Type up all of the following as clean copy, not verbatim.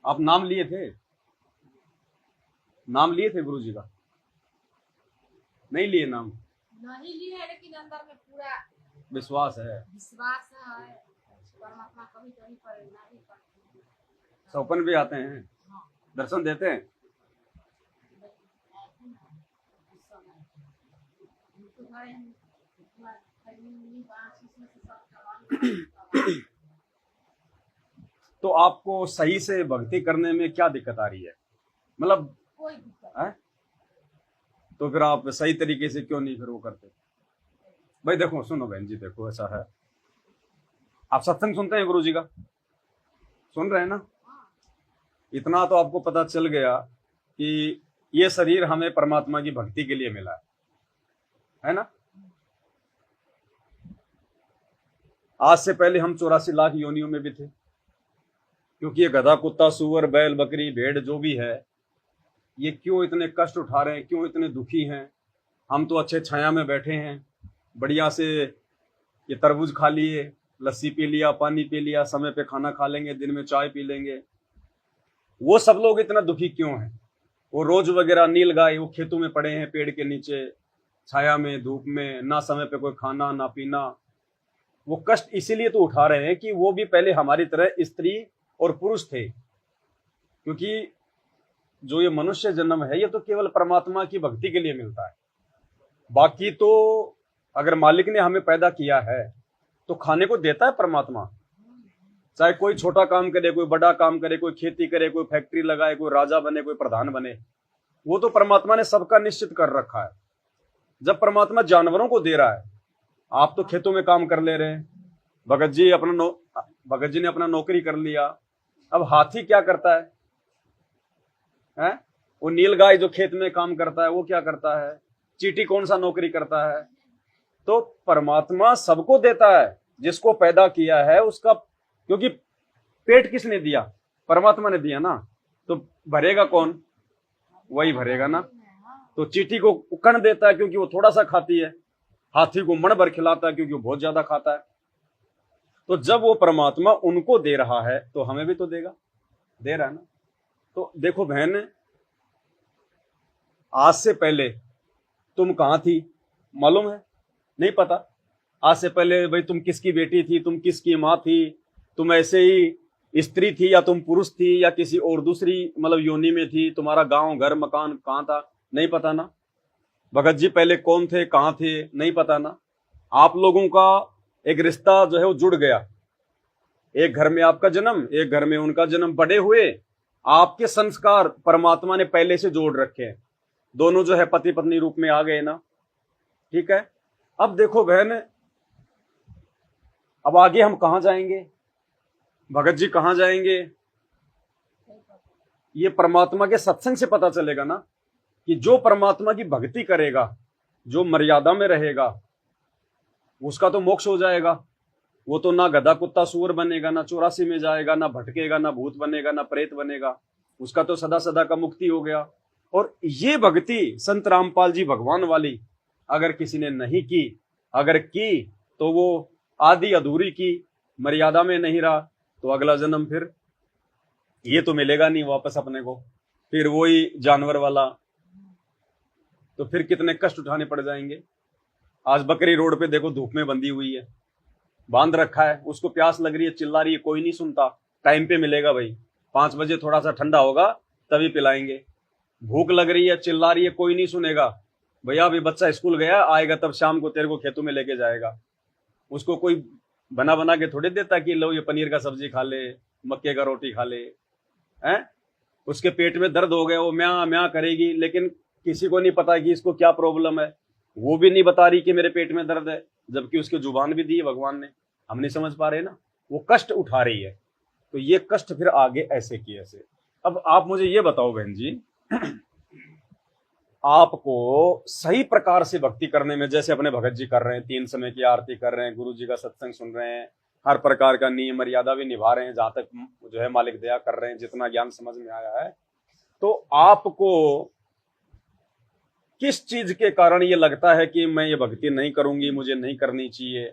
आप नाम लिए थे? नाम लिए थे गुरु जी का? नहीं लिए नाम? नहीं लिए, लेकिन अंदर में पूरा विश्वास है। विश्वास है। परमात्मा कभी कभी प्रेरणा भी करते हैं। सौपन भी आते हैं? हाँ, दर्शन देते हैं? ऐसे ना उस समय उनको घरे हम पूरा खैनी बांस इसमें से सब सामान तो आपको सही से भक्ति करने में क्या दिक्कत आ रही है? मतलब कोई दिक्कत है? तो फिर आप सही तरीके से क्यों नहीं फिर वो करते? भाई देखो, सुनो बहन जी, देखो ऐसा है, आप सत्संग सुनते हैं गुरु जी का? सुन रहे हैं ना? इतना तो आपको पता चल गया कि ये शरीर हमें परमात्मा की भक्ति के लिए मिला है ना? आज से पहले हम 84 लाख योनियों में भी थे, क्योंकि ये गधा कुत्ता सुअर बैल बकरी भेड़ जो भी है, ये क्यों इतने कष्ट उठा रहे हैं, क्यों इतने दुखी हैं? हम तो अच्छे छाया में बैठे हैं, बढ़िया से ये तरबूज खा लिए, लस्सी पी लिया, पानी पी लिया, समय पे खाना खा लेंगे, दिन में चाय पी लेंगे। वो सब लोग इतना दुखी क्यों हैं? वो रोज वगैरह नील गाय वो खेतों में पड़े हैं, पेड़ के नीचे छाया में धूप में, ना समय पे कोई खाना ना पीना। वो कष्ट इसीलिए तो उठा रहे हैं कि वो भी पहले हमारी तरह स्त्री और पुरुष थे, क्योंकि जो ये मनुष्य जन्म है ये तो केवल परमात्मा की भक्ति के लिए मिलता है। बाकी तो अगर मालिक ने हमें पैदा किया है तो खाने को देता है परमात्मा। चाहे कोई छोटा काम करे, कोई बड़ा काम करे, कोई खेती करे, कोई फैक्ट्री लगाए, कोई राजा बने, कोई प्रधान बने, वो तो परमात्मा ने सबका निश्चित कर रखा है। जब परमात्मा जानवरों को दे रहा है, आप तो खेतों में काम कर ले रहे हैं, भगत जी ने अपना नौकरी कर लिया। अब हाथी क्या करता है? वो नीलगाय जो खेत में काम करता है वो क्या करता है? चींटी कौन सा नौकरी करता है? तो परमात्मा सबको देता है, जिसको पैदा किया है उसका, क्योंकि पेट किसने दिया? परमात्मा ने दिया ना, तो भरेगा कौन? वही भरेगा ना। तो चींटी को कण देता है क्योंकि वो थोड़ा सा खाती है, हाथी को मण भर खिलाता है क्योंकि वो बहुत ज्यादा खाता है। तो जब वो परमात्मा उनको दे रहा है तो हमें भी तो देगा, दे रहा है ना। तो देखो बहन, आज से पहले तुम कहां थी मालूम है? नहीं पता। आज से पहले भाई तुम किसकी बेटी थी, तुम किसकी माँ थी, तुम ऐसे ही स्त्री थी या तुम पुरुष थी या किसी और दूसरी मतलब योनि में थी, तुम्हारा गांव घर मकान कहाँ था, नहीं पता ना। भगत जी पहले कौन थे, कहाँ थे, नहीं पता ना। आप लोगों का एक रिश्ता जो है वो जुड़ गया, एक घर में आपका जन्म, एक घर में उनका जन्म, बड़े हुए, आपके संस्कार परमात्मा ने पहले से जोड़ रखे हैं, दोनों जो है पति पत्नी रूप में आ गए ना। ठीक है। अब देखो बहन, अब आगे हम कहां जाएंगे? भगत जी कहां जाएंगे? ये परमात्मा के सत्संग से पता चलेगा ना, कि जो परमात्मा की भक्ति करेगा, जो मर्यादा में रहेगा, उसका तो मोक्ष हो जाएगा। वो तो ना गधा कुत्ता सुअर बनेगा, ना 84 में जाएगा, ना भटकेगा, ना भूत बनेगा, ना प्रेत बनेगा, उसका तो सदा सदा का मुक्ति हो गया। और ये भक्ति संत रामपाल जी भगवान वाली अगर किसी ने नहीं की, अगर की तो वो आधी अधूरी की, मर्यादा में नहीं रहा, तो अगला जन्म फिर ये तो मिलेगा नहीं वापस अपने को, फिर वही जानवर वाला। तो फिर कितने कष्ट उठाने पड़ जाएंगे। आज बकरी रोड पे देखो धूप में बंधी हुई है, बांध रखा है, उसको प्यास लग रही है, चिल्ला रही है, कोई नहीं सुनता। टाइम पे मिलेगा भाई, 5 बजे थोड़ा सा ठंडा होगा तभी पिलाएंगे। भूख लग रही है, चिल्ला रही है, कोई नहीं सुनेगा। भैया अभी बच्चा स्कूल गया, आएगा तब शाम को तेरे को खेतों में लेके जाएगा। उसको कोई बना बना के थोड़ी देता कि लो ये पनीर का सब्जी खा ले, मक्के का रोटी खा ले। हैं? उसके पेट में दर्द हो गया, वो म्या म्या करेगी, लेकिन किसी को नहीं पता कि इसको क्या प्रॉब्लम है। वो भी नहीं बता रही कि मेरे पेट में दर्द है, जबकि उसके जुबान भी दी है भगवान ने, हम नहीं समझ पा रहे ना। वो कष्ट उठा रही है, तो ये कष्ट फिर आगे ऐसे की ऐसे। अब आप मुझे ये बताओ बहन जी, आपको सही प्रकार से भक्ति करने में, जैसे अपने भगत जी कर रहे हैं, 3 समय की आरती कर रहे हैं, गुरु जी का सत्संग सुन रहे हैं, हर प्रकार का नियम मर्यादा भी निभा रहे हैं, जहां तक जो है मालिक दया कर रहे हैं, जितना ज्ञान समझ में आया है, तो आपको किस चीज के कारण ये लगता है कि मैं ये भक्ति नहीं करूंगी, मुझे नहीं करनी चाहिए?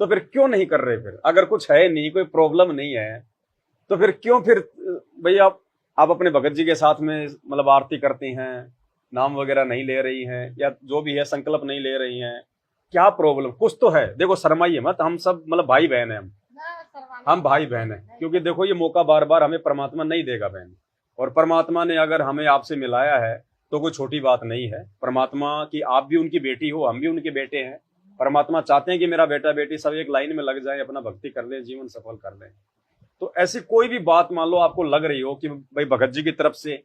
तो फिर क्यों नहीं कर रहे? फिर अगर कुछ है नहीं, कोई प्रॉब्लम नहीं है, तो फिर क्यों फिर भाई आप अपने भगत जी के साथ में मतलब आरती करती हैं, नाम वगैरह नहीं ले रही हैं, या जो भी है संकल्प नहीं ले रही हैं, क्या प्रॉब्लम? कुछ तो है। देखो शर्माइए मत, हम सब मतलब भाई बहन है, ना शर्माने हम की भाई बात बहन नहीं है। है। क्योंकि देखो ये मौका बार बार हमें परमात्मा नहीं देगा बहन, और परमात्मा ने अगर हमें आपसे मिलाया है तो कोई छोटी बात नहीं है। परमात्मा की आप भी उनकी बेटी हो, हम भी उनके बेटे हैं। परमात्मा चाहते हैं कि मेरा बेटा बेटी सब एक लाइन में लग जाए, अपना भक्ति कर ले, जीवन सफल कर ले। तो ऐसी कोई भी बात मान लो आपको लग रही हो कि भाई भगत जी की तरफ से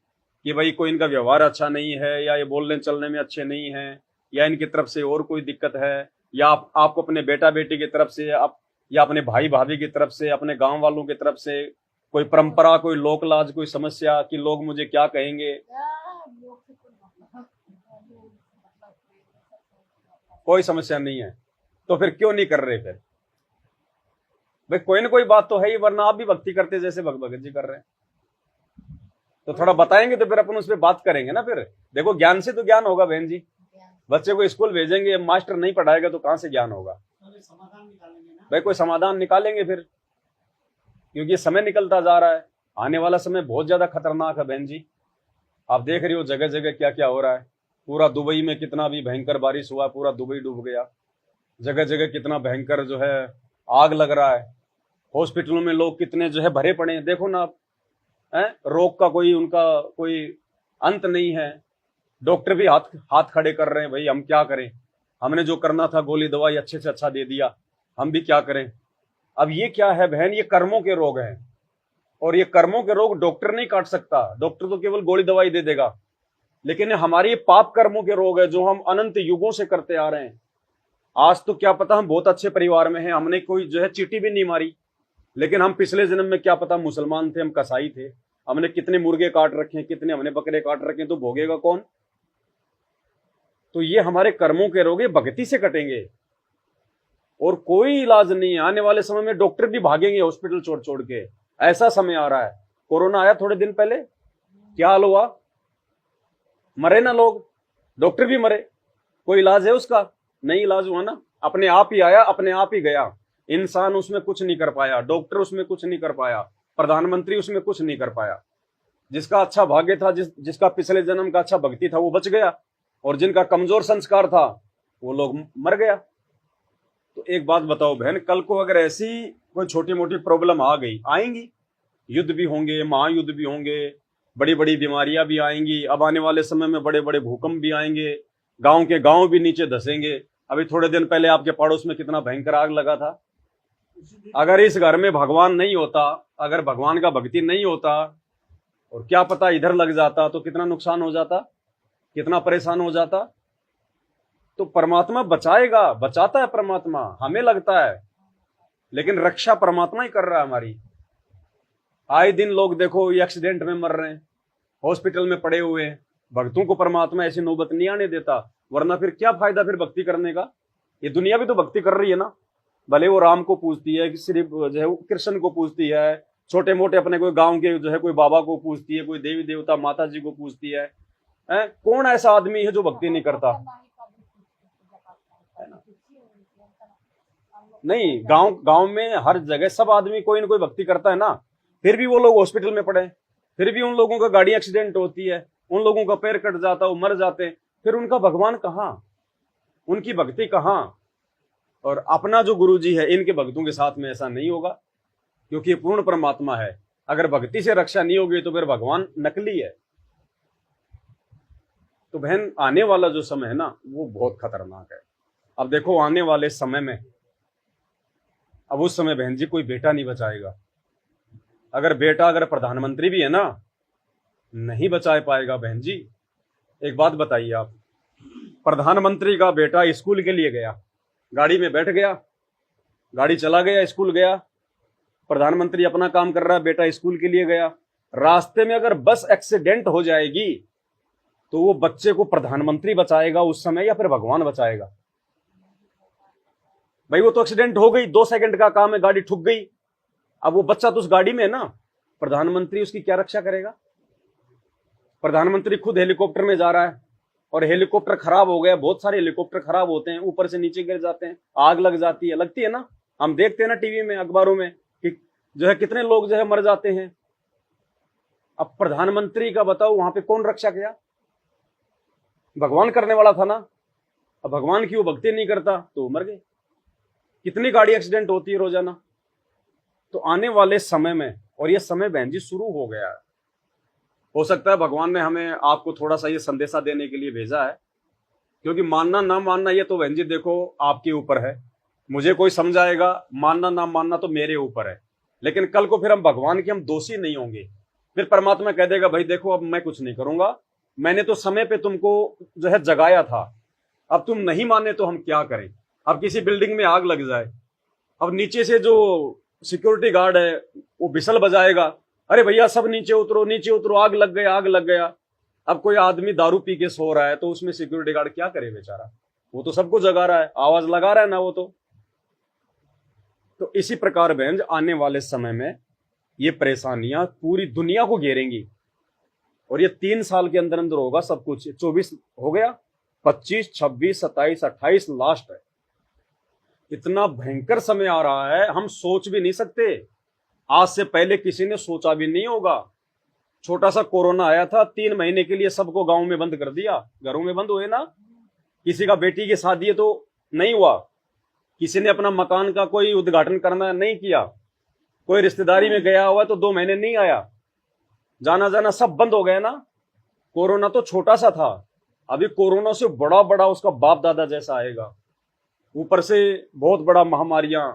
कि भाई कोई इनका व्यवहार अच्छा नहीं है, या ये बोलने चलने में अच्छे नहीं है, या इनकी तरफ से और कोई दिक्कत है, या आपको अपने बेटा बेटी की तरफ से आप, या अपने भाई भाभी की तरफ से, अपने गांव वालों की तरफ से कोई परंपरा, कोई लोक लाज, कोई समस्या कि लोग मुझे क्या कहेंगे, लोग से कोई मतलब कोई समस्या नहीं है, तो फिर क्यों नहीं कर रहे? फिर भाई कोई ना कोई बात तो है ही, वरना आप भी भक्ति करते जैसे भगत जी कर रहे हैं। तो थोड़ा बताएंगे तो फिर अपन उस पर बात करेंगे ना। फिर देखो ज्ञान से तो ज्ञान होगा बहन जी। बच्चे को स्कूल भेजेंगे, मास्टर नहीं पढ़ाएगा तो कहां से ज्ञान होगा? समाधान निकालेंगे ना भाई कोई समाधान निकालेंगे फिर, क्योंकि समय निकलता जा रहा है। आने वाला समय बहुत ज्यादा खतरनाक है बहन जी। आप देख रही हो जगह जगह क्या क्या हो रहा है। पूरा दुबई में कितना भी भयंकर बारिश हुआ, पूरा दुबई डूब गया। जगह जगह कितना भयंकर जो है आग लग रहा है। हॉस्पिटलों में लोग कितने जो है भरे पड़े हैं, देखो ना आप। रोग का कोई उनका कोई अंत नहीं है। डॉक्टर भी हाथ हाथ खड़े कर रहे हैं, भाई हम क्या करें, हमने जो करना था गोली दवाई अच्छे से अच्छा दे दिया, हम भी क्या करें। अब ये क्या है बहन, ये कर्मों के रोग हैं, और ये कर्मों के रोग डॉक्टर नहीं काट सकता। डॉक्टर तो केवल गोली दवाई दे देगा, लेकिन हमारे ये पाप कर्मों के रोग है जो हम अनंत युगों से करते आ रहे हैं। आज तो क्या पता हम बहुत अच्छे परिवार में हैं, हमने कोई जो है चीटी भी नहीं मारी, लेकिन हम पिछले जन्म में क्या पता मुसलमान थे, हम कसाई थे, हमने कितने मुर्गे काट रखे, कितने हमने बकरे काट रखे, तो भोगेगा कौन? तो ये हमारे कर्मों के रोग भक्ति से कटेंगे, और कोई इलाज नहीं है। आने वाले समय में डॉक्टर भी भागेंगे हॉस्पिटल छोड़ छोड़ के, ऐसा समय आ रहा है। कोरोना आया थोड़े दिन पहले, क्या हाल हुआ, मरे ना लोग, डॉक्टर भी मरे। कोई इलाज है उसका? नहीं इलाज हुआ ना। अपने आप ही आया, अपने आप ही गया। इंसान उसमें कुछ नहीं कर पाया, डॉक्टर उसमें कुछ नहीं कर पाया, प्रधानमंत्री उसमें कुछ नहीं कर पाया। जिसका अच्छा भाग्य था, जिसका पिछले जन्म का अच्छा भक्ति था, वो बच गया, और जिनका कमजोर संस्कार था वो लोग मर गया। तो एक बात बताओ बहन, कल को अगर ऐसी कोई छोटी मोटी प्रॉब्लम आ गई, आएंगी, युद्ध भी होंगे, महायुद्ध भी होंगे, बड़ी बड़ी बीमारियां भी आएंगी। अब आने वाले समय में बड़े बड़े भूकंप भी आएंगे, गांव के गांव भी नीचे धसेंगे। अभी थोड़े दिन पहले आपके पड़ोस में कितना भयंकर आग लगा था। अगर इस घर में भगवान नहीं होता, अगर भगवान का भक्ति नहीं होता, और क्या पता इधर लग जाता तो कितना नुकसान हो जाता, कितना परेशान हो जाता। तो परमात्मा बचाएगा, बचाता है परमात्मा, हमें लगता है, लेकिन रक्षा परमात्मा ही कर रहा है हमारी। आए दिन लोग देखो ये एक्सीडेंट में मर रहे हैं, हॉस्पिटल में पड़े हुए हैं। भक्तों को परमात्मा ऐसी नौबत नहीं आने देता, वरना फिर क्या फायदा फिर भक्ति करने का। ये दुनिया भी तो भक्ति कर रही है ना, भले वो राम को पूजती है, सिर्फ जो है कृष्ण को पूजती है, छोटे मोटे अपने कोई गांव के जो है कोई बाबा को पूजती है, कोई देवी देवता माता जी को पूजती है। कौन ऐसा आदमी है जो भक्ति नहीं करता? नहीं, गांव में हर जगह सब आदमी कोई ना कोई भक्ति करता है ना। फिर भी वो लोग हॉस्पिटल में पड़े, फिर भी उन लोगों का गाड़ी एक्सीडेंट होती है, उन लोगों का पैर कट जाता है, वो मर जाते हैं। फिर उनका भगवान कहाँ, उनकी भक्ति कहाँ? और अपना जो गुरु जी है, इनके भक्तों के साथ में ऐसा नहीं होगा, क्योंकि ये पूर्ण परमात्मा है। अगर भक्ति से रक्षा नहीं होगी तो फिर भगवान नकली है। तो बहन आने वाला जो समय है ना, वो बहुत खतरनाक है। अब देखो आने वाले समय में, अब उस समय बहन जी कोई बेटा नहीं बचाएगा। अगर बेटा अगर प्रधानमंत्री भी है ना, नहीं बचा पाएगा बहन जी। एक बात बताइए आप, प्रधानमंत्री का बेटा स्कूल के लिए गया, गाड़ी में बैठ गया, गाड़ी चला गया, स्कूल गया, प्रधानमंत्री अपना काम कर रहा है, बेटा स्कूल के लिए गया। रास्ते में अगर बस एक्सीडेंट हो जाएगी तो वो बच्चे को प्रधानमंत्री बचाएगा उस समय, या फिर भगवान बचाएगा? भाई वो तो एक्सीडेंट हो गई, 2 सेकंड का काम है, गाड़ी ठुक गई। अब वो बच्चा तो उस गाड़ी में है ना, प्रधानमंत्री उसकी क्या रक्षा करेगा? प्रधानमंत्री खुद हेलीकॉप्टर में जा रहा है, और हेलीकॉप्टर खराब हो गया। बहुत सारे हेलीकॉप्टर खराब होते हैं, ऊपर से नीचे गिर जाते हैं, आग लग जाती है, लगती है ना। हम देखते हैं ना टीवी में, अखबारों में कि जो है कितने लोग जो है मर जाते हैं। अब प्रधानमंत्री का बताओ, वहां पे कौन रक्षा किया? भगवान करने वाला था ना। अब भगवान की वो भक्ति नहीं करता तो मर गए। कितनी गाड़ी एक्सीडेंट होती है रोजाना। तो आने वाले समय में, और ये समय बहन जी शुरू हो गया है, हो सकता है भगवान ने हमें आपको थोड़ा सा ये संदेशा देने के लिए भेजा है, क्योंकि मानना ना मानना ये तो बहन जी देखो आपके ऊपर है। मुझे कोई समझाएगा, मानना ना मानना तो मेरे ऊपर है, लेकिन कल को फिर हम भगवान के हम दोषी नहीं होंगे। फिर परमात्मा कह देगा भाई देखो अब मैं कुछ नहीं करूंगा, मैंने तो समय पे तुमको जो है जगाया था, अब तुम नहीं माने तो हम क्या करें। अब किसी बिल्डिंग में आग लग जाए, अब नीचे से जो सिक्योरिटी गार्ड है वो बिसल बजाएगा, अरे भैया सब नीचे उतरो नीचे उतरो, आग लग गया आग लग गया। अब कोई आदमी दारू पी के सो रहा है तो उसमें सिक्योरिटी गार्ड क्या करे बेचारा, वो तो सबको जगा रहा है, आवाज लगा रहा है ना वो तो इसी प्रकार बहन आने वाले समय में ये परेशानियां पूरी दुनिया को घेरेंगी, और ये 3 साल के अंदर अंदर होगा सब कुछ। 24 हो गया, 25, 26, 27, 28 लास्ट है। इतना भयंकर समय आ रहा है, हम सोच भी नहीं सकते। आज से पहले किसी ने सोचा भी नहीं होगा। छोटा सा कोरोना आया था, 3 महीने के लिए सबको गांव में बंद कर दिया, घरों में बंद हुए ना। किसी का बेटी की शादी है तो नहीं हुआ, किसी ने अपना मकान का कोई उद्घाटन करना नहीं किया, कोई रिश्तेदारी में गया हुआ तो 2 महीने नहीं आया, जाना जाना सब बंद हो गया ना। कोरोना तो छोटा सा था, अभी कोरोना से बड़ा बड़ा उसका बाप दादा जैसा आएगा। ऊपर से बहुत बड़ा महामारियां,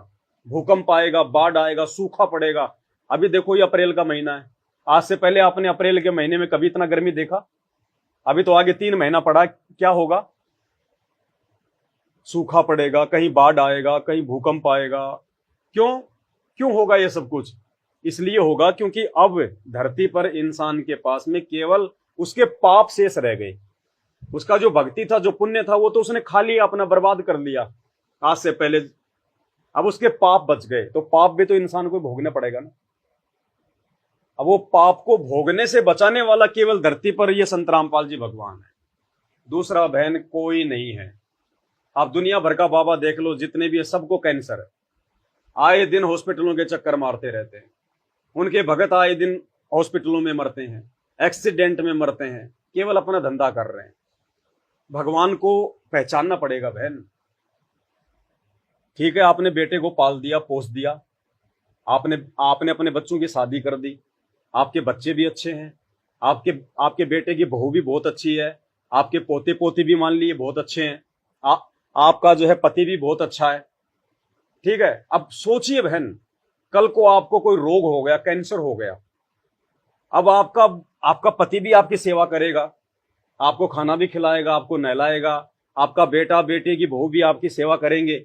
भूकंप आएगा, बाढ़ आएगा, सूखा पड़ेगा। अभी देखो ये अप्रैल का महीना है, आज से पहले आपने अप्रैल के महीने में कभी इतना गर्मी देखा? अभी तो आगे 3 महीना पड़ा, क्या होगा? सूखा पड़ेगा, कहीं बाढ़ आएगा, कहीं भूकंप आएगा। क्यों क्यों होगा ये सब कुछ? इसलिए होगा क्योंकि अब धरती पर इंसान के पास में केवल उसके पाप शेष रह गए। उसका जो भक्ति था, जो पुण्य था, वो तो उसने खा लिया, अपना बर्बाद कर लिया आज से पहले। अब उसके पाप बच गए, तो पाप भी तो इंसान को भोगना पड़ेगा ना। अब वो पाप को भोगने से बचाने वाला केवल धरती पर ये संत रामपाल जी भगवान है, दूसरा बहन कोई नहीं है। आप दुनिया भर का बाबा देख लो, जितने भी है सबको कैंसर है, आए दिन हॉस्पिटलों के चक्कर मारते रहते हैं। उनके भगत आए दिन हॉस्पिटलों में मरते हैं, एक्सीडेंट में मरते हैं, केवल अपना धंधा कर रहे हैं। भगवान को पहचानना पड़ेगा बहन। ठीक है, आपने बेटे को पाल दिया, पोस दिया, आपने अपने बच्चों की शादी कर दी, आपके बच्चे भी अच्छे हैं, आपके बेटे की बहू भी बहुत अच्छी है, आपके पोते पोती भी मान लिए बहुत अच्छे हैं, आपका जो है पति भी बहुत अच्छा है। ठीक है, अब सोचिए बहन, कल को आपको कोई रोग हो गया, कैंसर हो गया, अब आपका पति भी आपकी सेवा करेगा, आपको खाना भी खिलाएगा, आपको नहलाएगा, आपका बेटा बेटे की बहू भी आपकी सेवा करेंगे।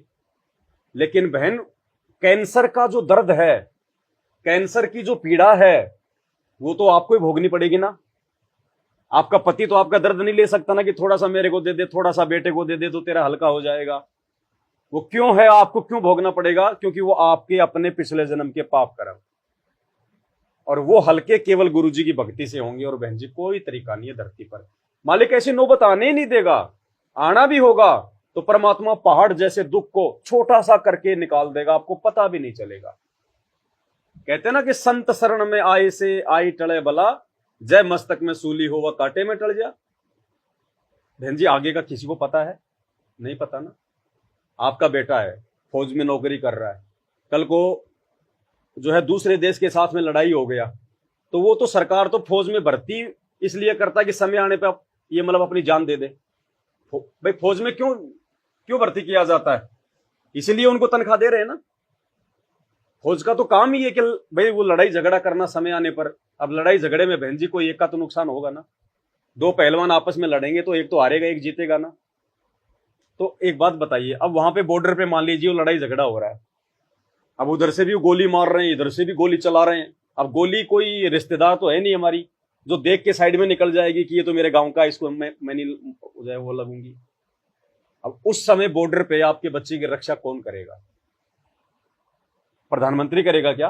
लेकिन बहन, कैंसर का जो दर्द है, कैंसर की जो पीड़ा है, वो तो आपको ही भोगनी पड़ेगी ना। आपका पति तो आपका दर्द नहीं ले सकता ना कि थोड़ा सा मेरे को दे दे, थोड़ा सा बेटे को दे दे तो तेरा हल्का हो जाएगा। वो क्यों है, आपको क्यों भोगना पड़ेगा? क्योंकि वो आपके अपने पिछले जन्म के पाप कर्म, और वो हल्के केवल गुरु जी की भक्ति से होंगे। और बहन जी कोई तरीका नहीं है धरती पर, मालिक ऐसी नौबत आने ही नहीं देगा। आना भी होगा तो परमात्मा पहाड़ जैसे दुख को छोटा सा करके निकाल देगा, आपको पता भी नहीं चलेगा। कहते ना कि संत शरण में आए से आई टले बला, जय मस्तक में सूली हो वह कांटे में टल जा। बहन जी आगे का किसी को पता है? नहीं पता ना। आपका बेटा है, फौज में नौकरी कर रहा है, कल को जो है दूसरे देश के साथ में लड़ाई हो गया, तो वो तो सरकार तो फौज में भर्ती इसलिए करता है कि समय आने पे ये मतलब अपनी जान दे दे। भाई फौज में क्यों भर्ती किया जाता है? इसीलिए उनको तनख्वाह दे रहे हैं ना। फौज का तो काम ही है कि भाई वो लड़ाई झगड़ा करना समय आने पर। अब लड़ाई झगड़े में बहन जी कोई एक का तो नुकसान होगा ना। 2 पहलवान आपस में लड़ेंगे तो एक तो हारेगा, एक जीतेगा ना। तो एक बात बताइए, अब वहां पे बॉर्डर पे मान लीजिए वो लड़ाई झगड़ा हो रहा है, अब उधर से भी गोली मार रहे हैं, इधर से भी गोली चला रहे हैं। अब गोली कोई रिश्तेदार तो है नहीं हमारी जो देख के साइड में निकल जाएगी कि ये तो मेरे गांव का, इसको मैं नहीं जो है वो लगूंगी। अब उस समय बॉर्डर पे आपके बच्चे की रक्षा कौन करेगा? प्रधानमंत्री करेगा क्या?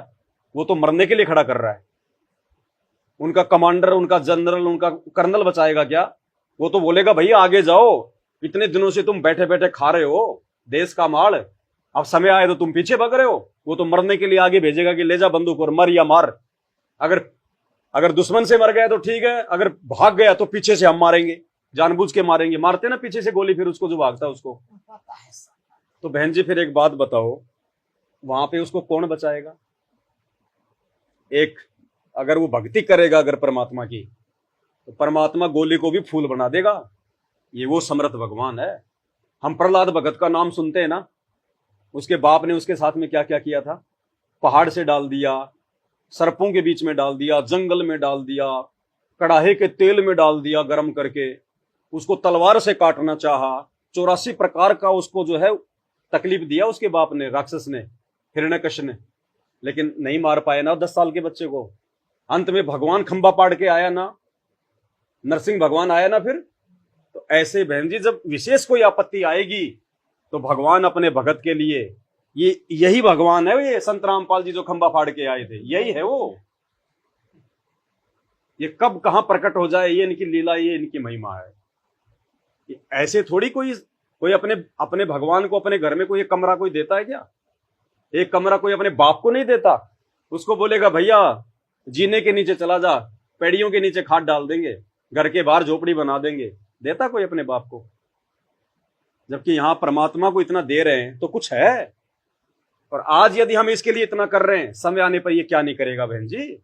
वो तो मरने के लिए खड़ा कर रहा है। उनका कमांडर, उनका जनरल, उनका कर्नल बचाएगा क्या? वो तो बोलेगा भैया आगे जाओ, इतने दिनों से तुम बैठे बैठे खा रहे हो देश का माल, अब समय आए तो तुम पीछे भाग रहे हो, वो तो मरने के लिए आगे भेजेगा कि ले जा बंदूक और मर या मार। अगर अगर दुश्मन से मर गया तो ठीक है, अगर भाग गया तो पीछे से हम मारेंगे, जानबूझ के मारेंगे, मारते ना पीछे से गोली फिर उसको जो भागता है उसको। पता है सब। तो बहन जी फिर एक बात बताओ, वहां पे उसको कौन बचाएगा? एक अगर वो भक्ति करेगा अगर परमात्मा की, तो परमात्मा गोली को भी फूल बना देगा। ये वो समर्थ भगवान है। हम प्रहलाद भगत का नाम सुनते हैं ना, उसके बाप ने उसके साथ में क्या क्या किया था। पहाड़ से डाल दिया, सर्पों के बीच में डाल दिया, जंगल में डाल दिया, कड़ाहे के तेल में डाल दिया गर्म करके, उसको तलवार से काटना चाहा, 84 प्रकार का उसको जो है तकलीफ दिया उसके बाप ने, राक्षस ने, हिरण्यकश्य ने, लेकिन नहीं मार पाए ना 10 साल के बच्चे को। अंत में भगवान खंबा पाड़ के आया ना, नरसिंह भगवान आया ना फिर। तो ऐसे बहन जी जब विशेष कोई आपत्ति आएगी तो भगवान अपने भगत के लिए, यही भगवान है ये संत रामपाल जी जो खंबा फाड़ के आए थे, यही है वो। ये कब कहां प्रकट हो जाए, ये इनकी लीला, ये इनकी महिमा है। ऐसे थोड़ी कोई अपने भगवान को अपने घर में कोई एक कमरा कोई देता है क्या? एक कमरा कोई अपने बाप को नहीं देता। उसको बोलेगा भैया जीने के नीचे चला जा, पेड़ियों के नीचे खाट डाल देंगे, घर के बाहर झोपड़ी बना देंगे, देता कोई अपने बाप को? जबकि यहां परमात्मा को इतना दे रहे हैं तो कुछ है। और आज यदि हम इसके लिए इतना कर रहे हैं, समय आने पर ये क्या नहीं करेगा बहन जी।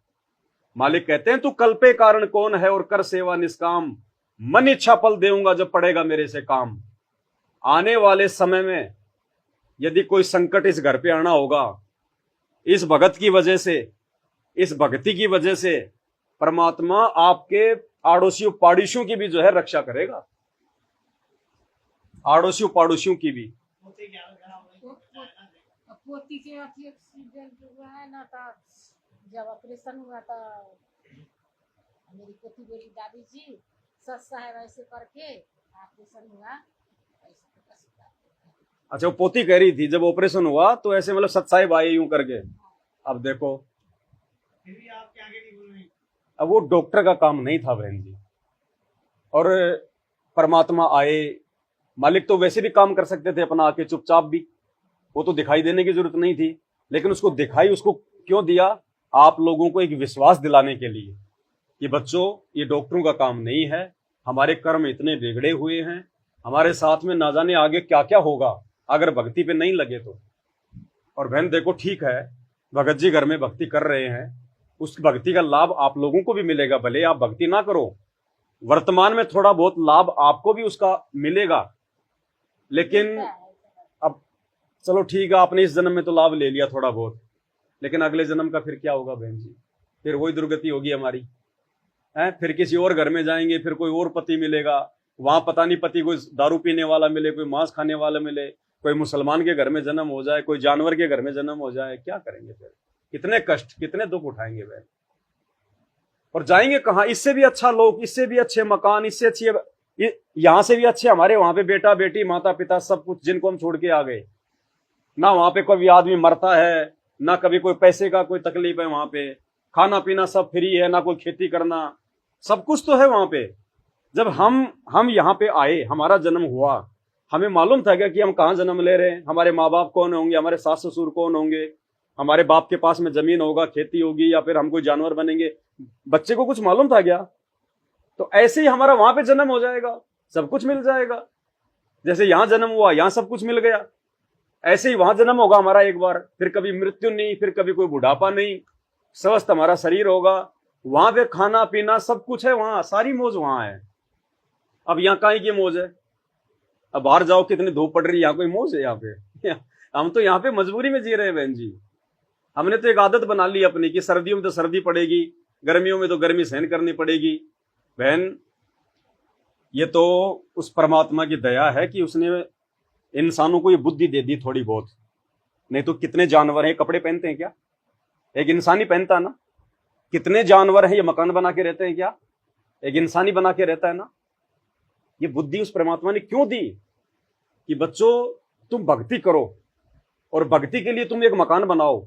मालिक कहते हैं तू कल्पे कारण कौन है और कर सेवा निष्काम, मन इच्छा फल देऊंगा जब पड़ेगा मेरे से काम। आने वाले समय में यदि कोई संकट इस घर पे आना होगा, इस भगत की वजह से, इस भक्ति की वजह से परमात्मा आपके आड़ोसियों पाड़ोसियों की भी जो है रक्षा करेगा, आड़ोसियों पाड़ोसियों की भी। पोती के अथी एक्सीडेंट हुआ है ना, तो जब ऑपरेशन हुआ था मेरी पोती बोली दादी जी सच साहब ऐसे करके ऑपरेशन हुआ। अच्छा वो पोती कह रही थी जब ऑपरेशन हुआ तो ऐसे मतलब सत्साई आए यूं करके। अब देखो फिर भी आप क्या आगे नहीं बोल रही। अब वो डॉक्टर का काम नहीं था बहन जी, और परमात्मा आए, मालिक तो वैसे भी काम कर सकते थे अपना आके चुपचाप भी, वो तो दिखाई देने की जरूरत नहीं थी, लेकिन उसको दिखाई उसको क्यों दिया? आप लोगों को एक विश्वास दिलाने के लिए कि बच्चों ये डॉक्टरों का काम नहीं है, हमारे कर्म इतने बिगड़े हुए हैं, हमारे साथ में ना जाने आगे क्या क्या होगा अगर भक्ति पे नहीं लगे तो। और बहन देखो ठीक है, भगत जी घर में भक्ति कर रहे हैं, उस भक्ति का लाभ आप लोगों को भी मिलेगा, भले आप भक्ति ना करो, वर्तमान में थोड़ा बहुत लाभ आपको भी उसका मिलेगा। लेकिन अब चलो ठीक है, आपने इस जन्म में तो लाभ ले लिया थोड़ा बहुत, लेकिन अगले जन्म का फिर क्या होगा बहन जी? फिर वही दुर्गति होगी हमारी है, फिर किसी और घर में जाएंगे, फिर कोई और पति मिलेगा, वहां पता नहीं पति कोई दारू पीने वाला मिले, कोई मांस खाने वाला मिले, कोई मुसलमान के घर में जन्म हो जाए, कोई जानवर के घर में जन्म हो जाए, क्या करेंगे फिर? कितने कष्ट कितने दुख उठाएंगे वह, और जाएंगे कहाँ? इससे भी अच्छा लोग, इससे भी अच्छे मकान, इससे अच्छी, यहां से भी अच्छे हमारे वहां पे बेटा बेटी माता पिता सब कुछ जिनको हम छोड़ के आ गए ना, वहां पे कोई आदमी मरता है ना, कभी कोई पैसे का कोई तकलीफ है, वहां पे खाना पीना सब फ्री है, ना कोई खेती करना, सब कुछ तो है वहां पे। जब हम यहाँ पे आए, हमारा जन्म हुआ, हमें मालूम था क्या कि हम कहाँ जन्म ले रहे हैं, हमारे माँ बाप कौन होंगे, हमारे सास ससुर कौन होंगे, हमारे बाप के पास में जमीन होगा, खेती होगी, या फिर हम कोई जानवर बनेंगे? बच्चे को कुछ मालूम था क्या? तो ऐसे ही हमारा वहां पे जन्म हो जाएगा, सब कुछ मिल जाएगा। जैसे यहां जन्म हुआ, यहां सब कुछ मिल गया, ऐसे ही वहां जन्म होगा हमारा एक बार, फिर कभी मृत्यु नहीं, फिर कभी कोई बुढ़ापा नहीं, स्वस्थ हमारा शरीर होगा, वहां पे खाना पीना सब कुछ है, वहां सारी मौज वहां है। अब यहाँ काहे की मौज है? अब बाहर जाओ कितनी धूप पड़ रही है, यहाँ कोई मौज है? यहाँ पे हम तो यहाँ पे मजबूरी में जी रहे हैं बहन जी। हमने तो एक आदत बना ली अपनी कि सर्दियों में तो सर्दी पड़ेगी, गर्मियों में तो गर्मी सहन करनी पड़ेगी। बहन ये तो उस परमात्मा की दया है कि उसने इंसानों को ये बुद्धि दे दी थोड़ी बहुत, नहीं तो कितने जानवर हैं कपड़े पहनते हैं क्या? एक इंसान ही पहनता है ना। कितने जानवर हैं ये मकान बना के रहते हैं क्या? एक इंसान ही बना के रहता है ना। ये बुद्धि उस परमात्मा ने क्यों दी कि बच्चों तुम भक्ति करो, और भक्ति के लिए तुम एक मकान बनाओ,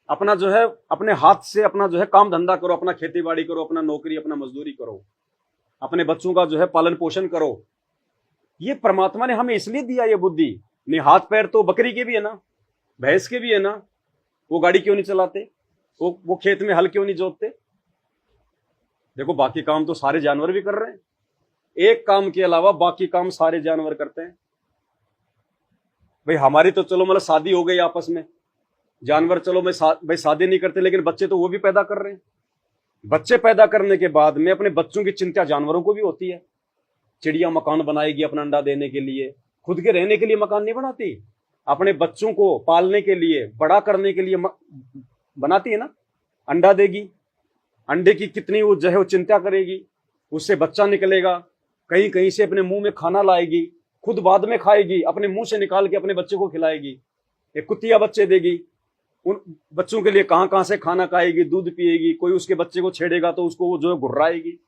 अपना जो है अपने हाथ से अपना जो है काम धंधा करो, अपना खेती बाड़ी करो, अपना नौकरी अपना मजदूरी करो, अपने बच्चों का जो है पालन पोषण करो। ये परमात्मा ने हमें इसलिए दिया ये बुद्धि नहीं, हाथ पैर तो बकरी के भी है ना, भैंस के भी है ना, वो गाड़ी क्यों नहीं चलाते, वो खेत में हल क्यों नहीं जोतते। देखो बाकी काम तो सारे जानवर भी कर रहे हैं, एक काम के अलावा बाकी काम सारे जानवर करते हैं। भाई हमारी तो चलो मतलब शादी हो गई आपस में, जानवर चलो भाई शादी नहीं करते, लेकिन बच्चे तो वो भी पैदा कर रहे हैं। बच्चे पैदा करने के बाद में अपने बच्चों की चिंता जानवरों को भी होती है। चिड़िया मकान बनाएगी अपना अंडा देने के लिए, खुद के रहने के लिए मकान नहीं बनाती, अपने बच्चों को पालने के लिए, बड़ा करने के लिए बनाती है ना। अंडा देगी, अंडे की कितनी वो जो है वो चिंता करेगी, उससे बच्चा निकलेगा, कहीं कहीं से अपने मुंह में खाना लाएगी, खुद बाद में खाएगी, अपने मुंह से निकाल के अपने बच्चे को खिलाएगी। एक कुतिया बच्चे देगी, उन बच्चों के लिए कहां कहां से खाना खाएगी, दूध पिएगी। कोई उसके बच्चे को छेड़ेगा तो उसको वो जो है घुर्राएगी।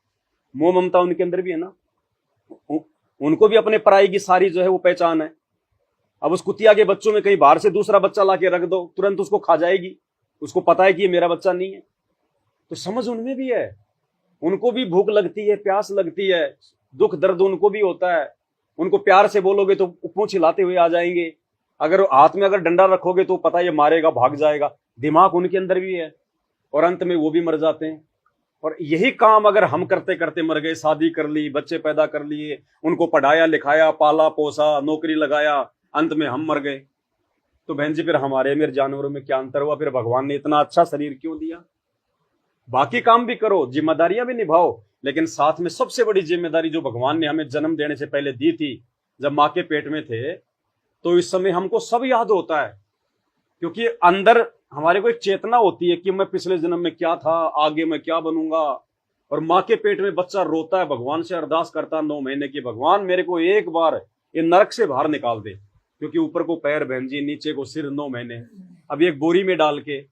मोह ममता उनके अंदर भी है ना, उनको भी अपने पराई की सारी जो है वो पहचान है। अब उस कुतिया के बच्चों में कहीं बाहर से दूसरा बच्चा लाके रख दो, तुरंत उसको खा जाएगी, उसको पता है कि ये मेरा बच्चा नहीं है। तो समझ उनमें भी है, उनको भी भूख लगती है, प्यास लगती है, दुख दर्द उनको भी होता है। उनको प्यार से बोलोगे तो पूंछ हिलाते हुए आ जाएंगे, अगर हाथ में अगर डंडा रखोगे तो पता ये मारेगा, भाग जाएगा। दिमाग उनके अंदर भी है, और अंत में वो भी मर जाते हैं। और यही काम अगर हम करते करते मर गए, शादी कर ली, बच्चे पैदा कर लिए, उनको पढ़ाया लिखाया, पाला पोसा, नौकरी लगाया, अंत में हम मर गए, तो बहन जी फिर हमारे मेरे जानवरों में क्या अंतर हुआ। फिर भगवान ने इतना अच्छा शरीर क्यों दिया। बाकी काम भी करो, जिम्मेदारियां भी निभाओ, लेकिन साथ में सबसे बड़ी जिम्मेदारी जो भगवान ने हमें जन्म देने से पहले दी थी, जब माँ के पेट में थे, तो इस समय हमको सब याद होता है, क्योंकि अंदर हमारे को एक चेतना होती है कि मैं पिछले जन्म में क्या था, आगे मैं क्या बनूंगा। और माँ के पेट में बच्चा रोता है, भगवान से अरदास करता है 9 महीने की, भगवान मेरे को एक बार ये नरक से बाहर निकाल दे, क्योंकि ऊपर को पैर बहन जी, नीचे को सिर, 9 महीने। अब एक बोरी में डाल के,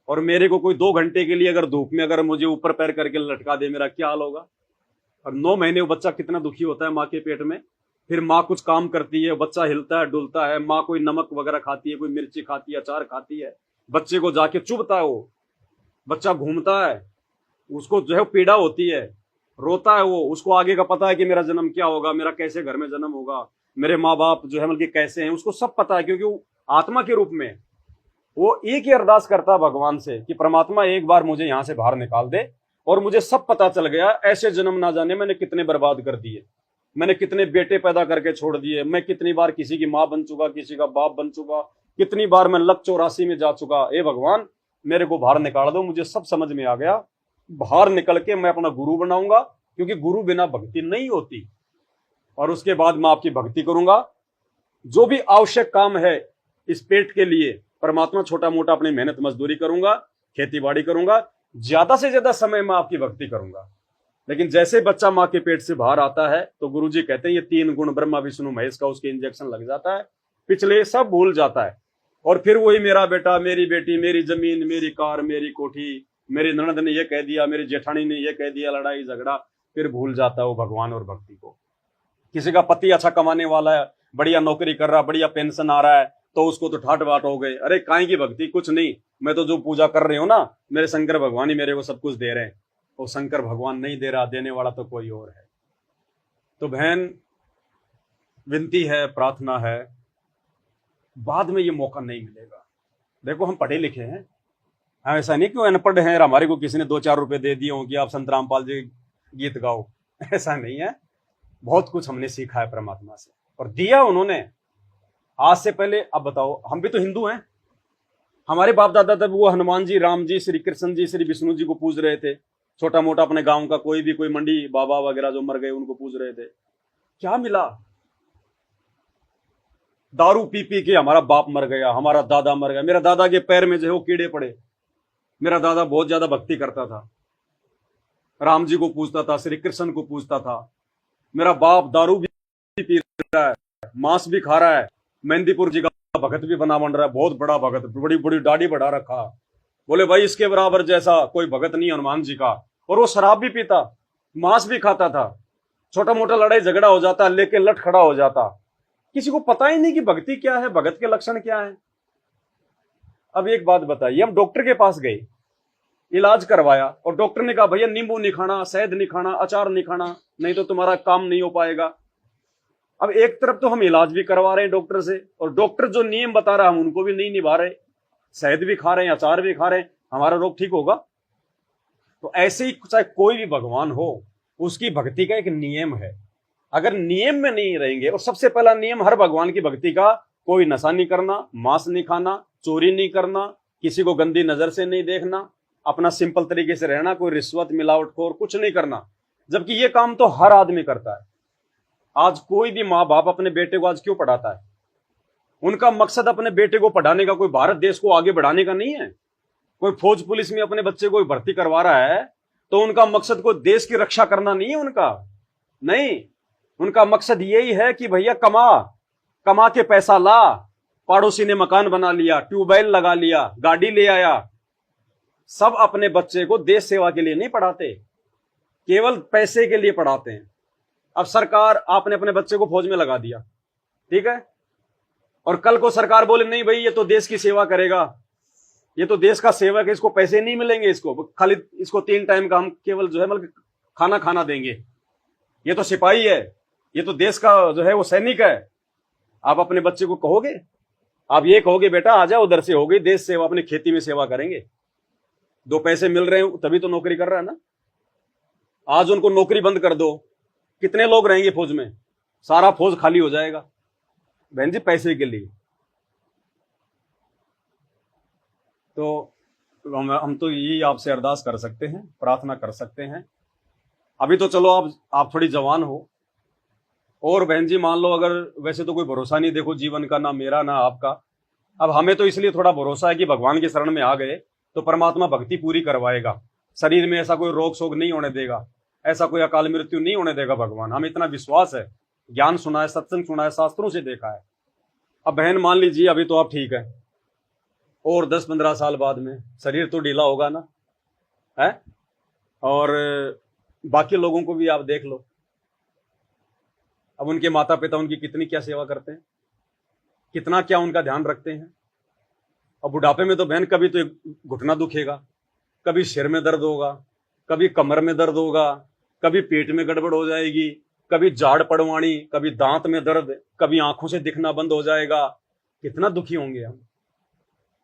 और मेरे को कोई 2 घंटे के लिए अगर धूप में अगर मुझे ऊपर पैर करके लटका दे, मेरा क्या हाल होगा। और 9 महीने वो बच्चा कितना दुखी होता है माँ के पेट में। फिर माँ कुछ काम करती है, बच्चा हिलता है डुलता है, माँ कोई नमक वगैरह खाती है, कोई मिर्ची खाती है, अचार खाती है, बच्चे को जाके चुभता है, वो बच्चा घूमता है, उसको जो है पीड़ा होती है, रोता है वो, उसको आगे का पता है कि मेरा जन्म क्या होगा, मेरा कैसे घर में जन्म होगा, मेरे माँ बाप जो है मतलब कैसे हैं, उसको सब पता है, क्योंकि वो आत्मा के रूप में वो एक ही अरदास करता है भगवान से कि परमात्मा एक बार मुझे यहां से बाहर निकाल दे। और मुझे सब पता चल गया, ऐसे जन्म ना जाने मैंने कितने बर्बाद कर दिए, मैंने कितने बेटे पैदा करके छोड़ दिए, मैं कितनी बार किसी की माँ बन चुका, किसी का बाप बन चुका, कितनी बार मैं लक 84 में जा चुका। ए भगवान मेरे को बाहर निकाल दो, मुझे सब समझ में आ गया, बाहर निकल के मैं अपना गुरु बनाऊंगा, क्योंकि गुरु बिना भक्ति नहीं होती। और उसके बाद मैं आपकी भक्ति करूंगा, जो भी आवश्यक काम है इस पेट के लिए, परमात्मा छोटा मोटा अपनी मेहनत मजदूरी करूंगा, खेती बाड़ी करूंगा, ज्यादा से ज्यादा समय मैं आपकी भक्ति करूंगा। लेकिन जैसे बच्चा माँ के पेट से बाहर आता है तो गुरुजी कहते हैं ये 3 गुण ब्रह्मा विष्णु महेश का उसके इंजेक्शन लग जाता है, पिछले सब भूल जाता है। और फिर वही मेरा बेटा, मेरी बेटी, मेरी जमीन, मेरी कार, मेरी कोठी, मेरी ननद ने ये कह दिया, मेरी जेठानी ने ये कह दिया, लड़ाई झगड़ा, फिर भूल जाता है वो भगवान और भक्ति को। किसी का पति अच्छा कमाने वाला है, बढ़िया नौकरी कर रहा, बढ़िया पेंशन आ रहा है, तो उसको तो ठाट बाट हो गए, अरे काहे की भक्ति, कुछ नहीं, मैं तो जो पूजा कर रही हूँ ना, मेरे शंकर भगवान ही मेरे को सब कुछ दे रहे हैं। वो शंकर भगवान नहीं दे रहा, देने वाला तो कोई और है। तो बहन विनती है, प्रार्थना है, बाद में ये मौका नहीं मिलेगा। देखो हम पढ़े लिखे हैं, हम ऐसा नहीं क्यों अनपढ़ हैं, हमारे को किसी ने 2-4 रुपए दे दिए हो कि आप संत रामपाल जी गीत गाओ, ऐसा नहीं है। बहुत कुछ हमने सीखा है परमात्मा से, और दिया उन्होंने आज से पहले। अब बताओ, हम भी तो हिंदू हैं, हमारे बाप दादा तब वो हनुमान जी, राम जी, श्री कृष्ण जी, श्री विष्णु जी को पूज रहे थे। छोटा मोटा अपने गांव का कोई भी, कोई मंडी बाबा वगैरह जो मर गए उनको पूज रहे थे। क्या मिला? दारू पी पी के हमारा बाप मर गया, हमारा दादा मर गया, मेरा दादा के पैर में जो है वो कीड़े पड़े। मेरा दादा बहुत ज्यादा भक्ति करता था, राम जी को पूजता था, श्री कृष्ण को पूजता था। मेरा बाप दारू भी पी रहा है, मांस भी खा रहा है, मेहंदीपुर जी का भगत भी बना बन रहा है, बहुत बड़ा भगत, बड़ी बड़ी दाढ़ी बढ़ा रखा। बोले भाई इसके बराबर जैसा कोई भगत नहीं हनुमान जी का। और वो शराब भी पीता, मांस भी खाता था, छोटा मोटा लड़ाई झगड़ा हो जाता, लेके लट खड़ा हो जाता। किसी को पता ही नहीं कि भक्ति क्या है, भगत के लक्षण क्या है। अब एक बात बताइए, हम डॉक्टर के पास गए, इलाज करवाया, और डॉक्टर ने कहा भैया नींबू नहीं खाना, शहद नहीं खाना, अचार नहीं खाना, नहीं तो तुम्हारा काम नहीं हो पाएगा। अब एक तरफ तो हम इलाज भी करवा रहे हैं डॉक्टर से, और डॉक्टर जो नियम बता रहा है हम उनको भी नहीं निभा रहे, शहद भी खा रहे हैं, अचार भी खा रहे हैं, हमारा रोग ठीक होगा? तो ऐसे ही चाहे कोई भी भगवान हो, उसकी भक्ति का एक नियम है। अगर नियम में नहीं रहेंगे, और सबसे पहला नियम हर भगवान की भक्ति का, कोई नशा नहीं करना, मांस नहीं खाना, चोरी नहीं करना, किसी को गंदी नजर से नहीं देखना, अपना सिंपल तरीके से रहना, कोई रिश्वत मिलावटखोर कुछ नहीं करना। जबकि ये काम तो हर आदमी करता है। आज कोई भी माँ बाप अपने बेटे को आज क्यों पढ़ाता है? उनका मकसद अपने बेटे को पढ़ाने का, कोई भारत देश को आगे बढ़ाने का नहीं है। कोई फौज पुलिस में अपने बच्चे को भर्ती करवा रहा है तो उनका मकसद कोई देश की रक्षा करना नहीं है उनका, नहीं। उनका मकसद यही है कि भैया कमा के पैसा ला, पड़ोसी ने मकान बना लिया, ट्यूबवेल लगा लिया, गाड़ी ले आया। सब अपने बच्चे को देश सेवा के लिए नहीं पढ़ाते, केवल पैसे के लिए पढ़ाते हैं। अब सरकार, आपने अपने बच्चे को फौज में लगा दिया, ठीक है, और कल को सरकार बोले नहीं भाई ये तो देश की सेवा करेगा, ये तो देश का सेवक है, इसको पैसे नहीं मिलेंगे, इसको खाली इसको 3 टाइम का हम केवल जो है मतलब खाना देंगे, ये तो सिपाही है, ये तो देश का जो है वो सैनिक है। आप अपने बच्चे को कहोगे? आप ये कहोगे बेटा आ जाओ उधर से, हो गई देश सेवा, अपनी खेती में सेवा करेंगे, 2 पैसे मिल रहे हैं तभी तो नौकरी कर रहा है ना। आज उनको नौकरी बंद कर दो, कितने लोग रहेंगे फौज में? सारा फौज खाली हो जाएगा बहन जी, पैसे के लिए। तो हम तो यही आपसे अरदास कर सकते हैं, प्रार्थना कर सकते हैं। अभी तो चलो आप थोड़ी जवान हो, और बहन जी मान लो अगर वैसे तो कोई भरोसा नहीं देखो जीवन का, ना मेरा ना आपका। अब हमें तो इसलिए थोड़ा भरोसा है कि भगवान की शरण में आ गए तो परमात्मा भक्ति पूरी करवाएगा, शरीर में ऐसा कोई रोग शोग नहीं होने देगा, ऐसा कोई अकाल मृत्यु नहीं होने देगा भगवान, हमें इतना विश्वास है। ज्ञान सुना है, सत्संग सुना है, शास्त्रों से देखा है। अब बहन मान लीजिए अभी तो आप ठीक है, और 10-15 साल बाद में शरीर तो ढीला होगा ना है, और बाकी लोगों को भी आप देख लो, अब उनके माता पिता उनकी कितनी क्या सेवा करते हैं, कितना क्या उनका ध्यान रखते हैं। और बुढ़ापे में तो बहन कभी तो घुटना दुखेगा, कभी सिर में दर्द होगा, कभी कमर में दर्द होगा, कभी पेट में गड़बड़ हो जाएगी, कभी जाड़ पड़वाणी, कभी दांत में दर्द, कभी आंखों से दिखना बंद हो जाएगा। कितना दुखी होंगे हम।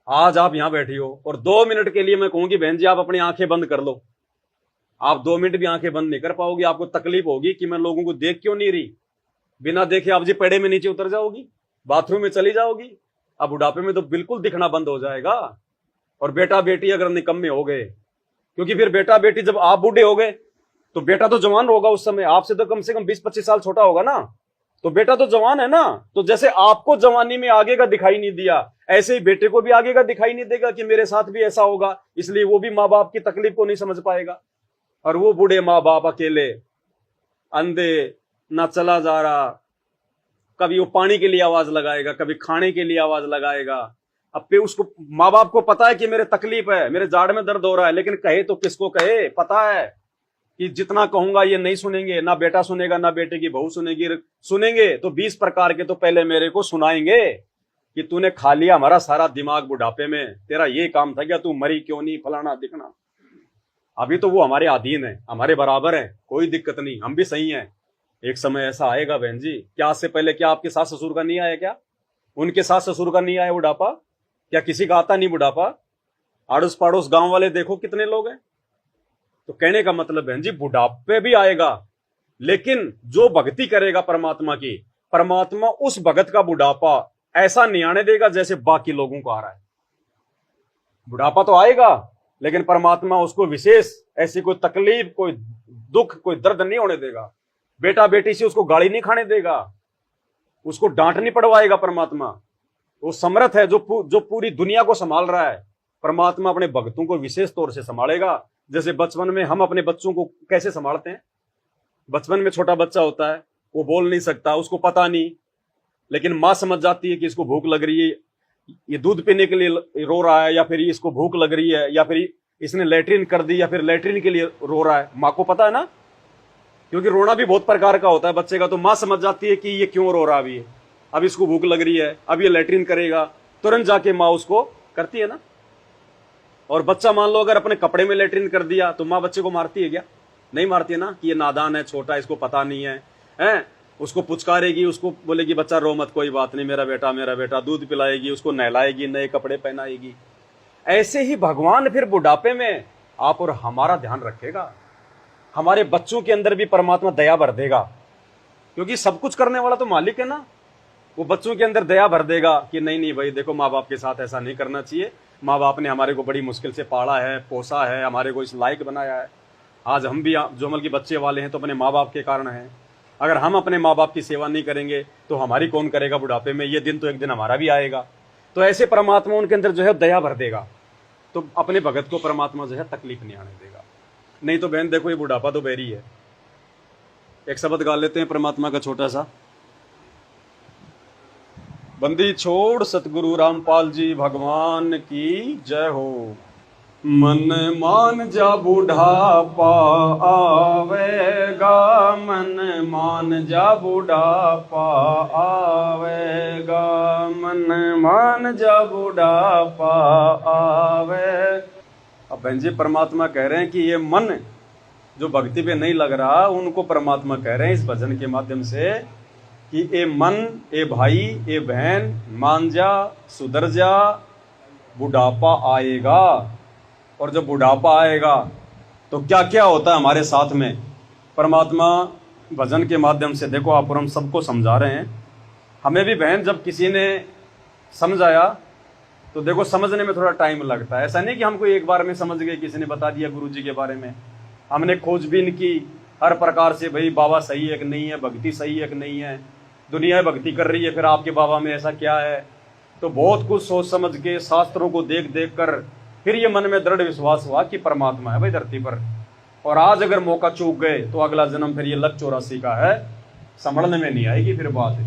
आज आप यहां बैठी हो और 2 मिनट के लिए मैं कहूंगी बहन जी आप अपनी आंखें बंद कर लो, आप 2 मिनट भी आंखें बंद नहीं कर पाओगी। आपको तकलीफ होगी कि मैं लोगों को देख क्यों नहीं रही, बिना देखे आप जी पेड़े में नीचे उतर जाओगी, बाथरूम में चली जाओगी। अब बुढ़ापे में तो बिल्कुल दिखना बंद हो जाएगा। और बेटा बेटी अगर निकम्मे हो गए, क्योंकि फिर बेटा बेटी जब आप बूढ़े हो गए तो बेटा तो जवान होगा उस समय, आपसे तो कम से कम 20-25 साल छोटा होगा ना, तो बेटा तो जवान है ना। तो जैसे आपको जवानी में आगे का दिखाई नहीं दिया, ऐसे ही बेटे को भी आगे का दिखाई नहीं देगा कि मेरे साथ भी ऐसा होगा, इसलिए वो भी माँ बाप की तकलीफ को नहीं समझ पाएगा। और वो बूढ़े माँ बाप अकेले अंधे, ना चला जा रहा, कभी वो पानी के लिए आवाज लगाएगा, कभी खाने के लिए आवाज लगाएगा। अब पे उसको माँ बाप को पता है कि मेरे तकलीफ है, मेरे जाड़ में दर्द हो रहा है, लेकिन कहे तो किसको कहे? पता है कि जितना कहूंगा ये नहीं सुनेंगे, ना बेटा सुनेगा ना बेटे की बहू सुनेगी, सुनेंगे तो 20 प्रकार के तो पहले मेरे को सुनाएंगे कि तूने खा लिया हमारा सारा दिमाग बुढ़ापे में, तेरा ये काम था क्या, तू मरी क्यों नहीं, फलाना दिखना। अभी तो वो हमारे अधीन है, हमारे बराबर है, कोई दिक्कत नहीं, हम भी सही हैं। एक समय ऐसा आएगा बहन जी, क्या आज से पहले क्या आपके सास ससुर का नहीं आया, क्या उनके सास ससुर का नहीं आया बुढ़ापा, क्या किसी का आता नहीं बुढ़ापा? आड़ोस पड़ोस गांव वाले देखो कितने लोग हैं। तो कहने का मतलब बहन जी बुढ़ापे भी आएगा, लेकिन जो भक्ति करेगा परमात्मा की, परमात्मा उस भगत का बुढ़ापा ऐसा नहीं आने देगा जैसे बाकी लोगों को आ रहा है। बुढ़ापा तो आएगा लेकिन परमात्मा उसको विशेष ऐसी कोई तकलीफ, कोई दुख, कोई दर्द नहीं होने देगा। बेटा बेटी से उसको गाली नहीं खाने देगा, उसको डांट नहीं पड़वाएगा परमात्मा। वो समर्थ है जो पूरी दुनिया को संभाल रहा है। परमात्मा अपने भक्तों को विशेष तौर से संभालेगा। जैसे बचपन में हम अपने बच्चों को कैसे संभालते हैं, बचपन में छोटा बच्चा होता है, वो बोल नहीं सकता, उसको पता नहीं, लेकिन माँ समझ जाती है कि इसको भूख लग रही है, ये दूध पीने के लिए रो रहा है, या फिर इसको भूख लग रही है, या फिर इसने लैट्रिन कर दी, या फिर लैट्रिन के लिए रो रहा है। माँ को पता है ना, क्योंकि रोना भी बहुत प्रकार का होता है बच्चे का। तो माँ समझ जाती है कि ये क्यों रो रहा है, अब इसको भूख लग रही है, अब ये लैट्रिन करेगा, तुरंत जाके माँ उसको करती है ना। और बच्चा मान लो अगर अपने कपड़े में लैट्रिन कर दिया तो माँ बच्चे को मारती है क्या? नहीं मारती है ना, कि ये नादान है, छोटा, इसको पता नहीं है, हैं? उसको पुचकारेगी, उसको बोलेगी बच्चा रो मत, कोई बात नहीं, मेरा बेटा, दूध पिलाएगी, उसको नहलाएगी, नए कपड़े पहनाएगी। ऐसे ही भगवान फिर बुढ़ापे में आप और हमारा ध्यान रखेगा। हमारे बच्चों के अंदर भी परमात्मा दया भर देगा, क्योंकि सब कुछ करने वाला तो मालिक है ना। वो बच्चों के अंदर दया भर देगा कि नहीं भाई देखो, माँ बाप के साथ ऐसा नहीं करना चाहिए। माँ बाप ने हमारे को बड़ी मुश्किल से पाला है, पोसा है, हमारे को इस लायक बनाया है। आज हम भी जो अमल के बच्चे वाले हैं तो अपने माँ बाप के कारण हैं। अगर हम अपने माँ बाप की सेवा नहीं करेंगे तो हमारी कौन करेगा बुढ़ापे में? ये दिन तो एक दिन हमारा भी आएगा। तो ऐसे परमात्मा उनके अंदर जो है दया भर देगा, तो अपने भगत को परमात्मा जो है तकलीफ नहीं आने देगा। नहीं तो बहन देखो, ये बुढ़ापा तो बैरी है। एक शब्द गा लेते हैं परमात्मा का छोटा सा। बंदी छोड़ सतगुरु रामपाल जी भगवान की जय हो। मन मान जा बुढ़ापा आवेगा, मन मान जा बुढ़ापा आवेगा, मन मान जा बुढ़ापा आवे। अब बहन जी परमात्मा कह रहे हैं कि ये मन जो भक्ति पे नहीं लग रहा, उनको परमात्मा कह रहे हैं इस भजन के माध्यम से कि ए मन, ए भाई, ए बहन, मान जा, सुधर जा, बुढ़ापा आएगा। और जब बुढ़ापा आएगा तो क्या क्या होता है हमारे साथ में, परमात्मा भजन के माध्यम से देखो आप और हम सबको समझा रहे हैं। हमें भी बहन जब किसी ने समझाया तो देखो समझने में थोड़ा टाइम लगता है। ऐसा नहीं कि हमको एक बार में समझ गए, किसी ने बता दिया गुरु जी के बारे में। हमने खोजबीन की हर प्रकार से, भाई बाबा सही है कि नहीं है, भक्ति सही है कि नहीं है, दुनिया भक्ति कर रही है, फिर आपके बाबा में ऐसा क्या है। तो बहुत कुछ सोच समझ के शास्त्रों को देख देख कर फिर ये मन में दृढ़ विश्वास हुआ कि परमात्मा है भाई धरती पर। और आज अगर मौका चूक गए तो अगला जन्म फिर ये लक 84 का है, संभलने में नहीं आएगी फिर बात।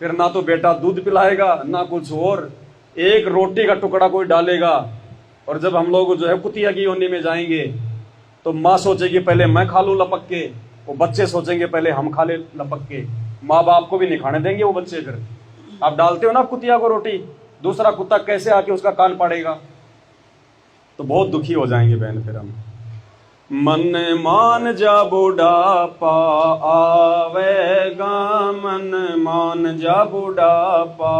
फिर ना तो बेटा दूध पिलाएगा ना कुछ और, एक रोटी का टुकड़ा कोई डालेगा। और जब हम लोग जो है कुतिया की योनि में जाएंगे तो माँ सोचेगी पहले मैं खा लूं लपक के, वो बच्चे सोचेंगे पहले हम खा ले लपक के। माँ बाप को भी नहीं खाने देंगे वो बच्चे। फिर आप डालते हो ना कुतिया को रोटी, दूसरा कुत्ता कैसे आके उसका कान पाड़ेगा? तो बहुत दुखी हो जाएंगे बहन फिर हम। मन मान जा बुढ़ापा आवेगा, मन मान जा बुढ़ापा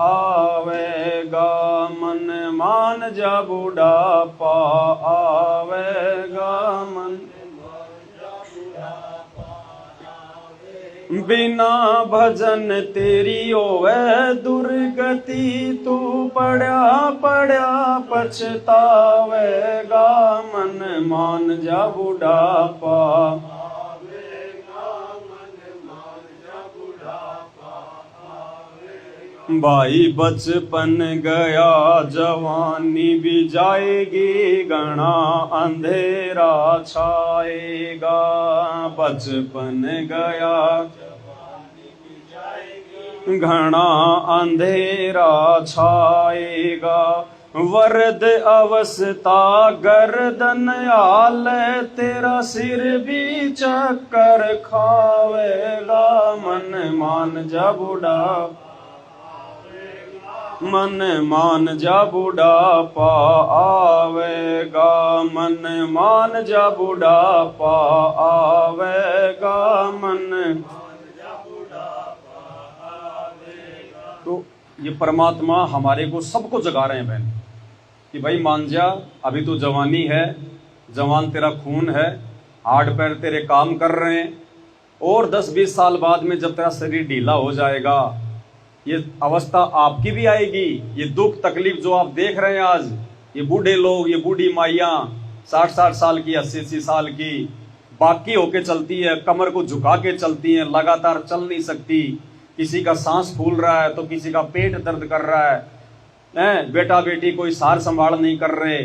आवेगा, मन मान जा बुढ़ापा आवेगा, मन बिना भजन तेरी होवे दुर्गति, तू पड़ा पड़ा पछतावेगा, मन मान जा बुढ़ापा। भाई बचपन गया जवानी भी जाएगी, घना अंधेरा छाएगा। बचपन गया घना अंधेरा छाएगा, वरद अवस्था गर्दन आल, तेरा सिर भी चक्कर खावेगा, मन मान जा बुढ़ापा, मन मान जा बुढ़ापा आवेगा, मन मान जा बुढ़ापा आवेगा, मन। तो ये परमात्मा हमारे को सबको जगा रहे हैं बहन कि भाई मान जा, अभी तो जवानी है, जवान तेरा खून है, हाथ पैर तेरे काम कर रहे हैं, और 10-20 साल बाद में जब तेरा शरीर ढीला हो जाएगा, ये अवस्था आपकी भी आएगी। ये दुख तकलीफ जो आप देख रहे हैं आज, ये बूढ़े लोग, ये बूढ़ी माइयाँ 60-60 साल की, 80-80 साल की बाकी होके चलती है, कमर को झुका के चलती है, लगातार चल नहीं सकती। किसी का सांस फूल रहा है तो किसी का पेट दर्द कर रहा है, बेटा बेटी कोई सार संभाल नहीं कर रहे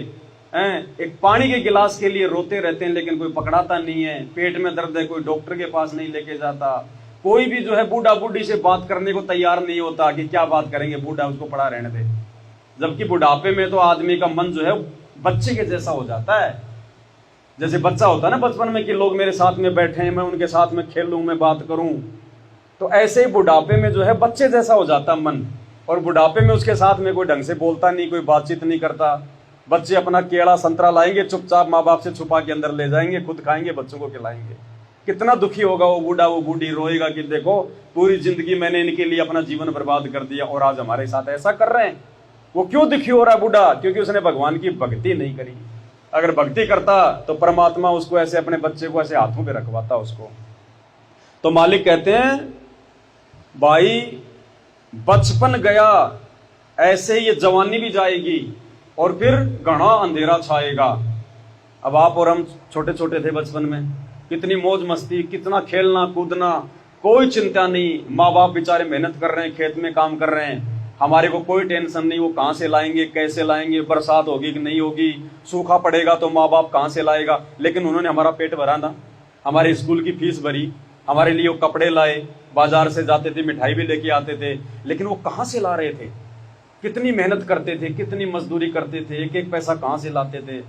हैं, एक पानी के गिलास के लिए रोते रहते हैं लेकिन कोई पकड़ाता नहीं है, पेट में दर्द है कोई डॉक्टर के पास नहीं लेके जाता, कोई भी जो है बूढ़ा बूढ़ी से बात करने को तैयार नहीं होता कि क्या बात करेंगे, बूढ़ा उसको पड़ा रहने दे। जबकि बुढ़ापे में तो आदमी का मन जो है बच्चे के जैसा हो जाता है। जैसे बच्चा होता है ना बचपन में कि लोग मेरे साथ में बैठे हैं, मैं उनके साथ में खेलूं, मैं बात करूं, तो ऐसे ही बुढ़ापे में जो है बच्चे जैसा हो जाता मन। और बुढ़ापे में उसके साथ में कोई ढंग से बोलता नहीं, कोई बातचीत नहीं करता। बच्चे अपना केला संतरा लाएंगे, चुपचाप माँ बाप से छुपा के अंदर ले जाएंगे, खुद खाएंगे, बच्चों को खिलाएंगे। कितना दुखी होगा वो बूढ़ा वो बूढ़ी, रोएगा कि देखो पूरी जिंदगी मैंने इनके लिए अपना जीवन बर्बाद कर दिया और आज हमारे साथ ऐसा कर रहे हैं। वो क्यों दुखी हो रहा है बूढ़ा? क्योंकि उसने भगवान की भक्ति नहीं करी। अगर भक्ति करता तो परमात्मा उसको ऐसे अपने बच्चे को ऐसे हाथों पे रखवाता उसको। तो मालिक कहते हैं भाई बचपन गया, ऐसे ये जवानी भी जाएगी और फिर घना अंधेरा छाएगा। अब आप और हम छोटे छोटे थे बचपन में, कितनी मौज मस्ती, कितना खेलना कूदना, कोई चिंता नहीं। माँ बाप बेचारे मेहनत कर रहे हैं, खेत में काम कर रहे हैं, हमारे को कोई टेंशन नहीं, वो कहाँ से लाएंगे, कैसे लाएंगे, बरसात होगी कि नहीं होगी, सूखा पड़ेगा तो माँ बाप कहाँ से लाएगा। लेकिन उन्होंने हमारा पेट भरा ना, हमारे स्कूल की फीस भरी, हमारे लिए वो कपड़े लाए, बाजार से जाते थे मिठाई भी लेके आते थे। लेकिन वो कहाँ से ला रहे थे, कितनी मेहनत करते थे, कितनी मजदूरी करते थे, एक एक पैसा कहाँ से लाते थे,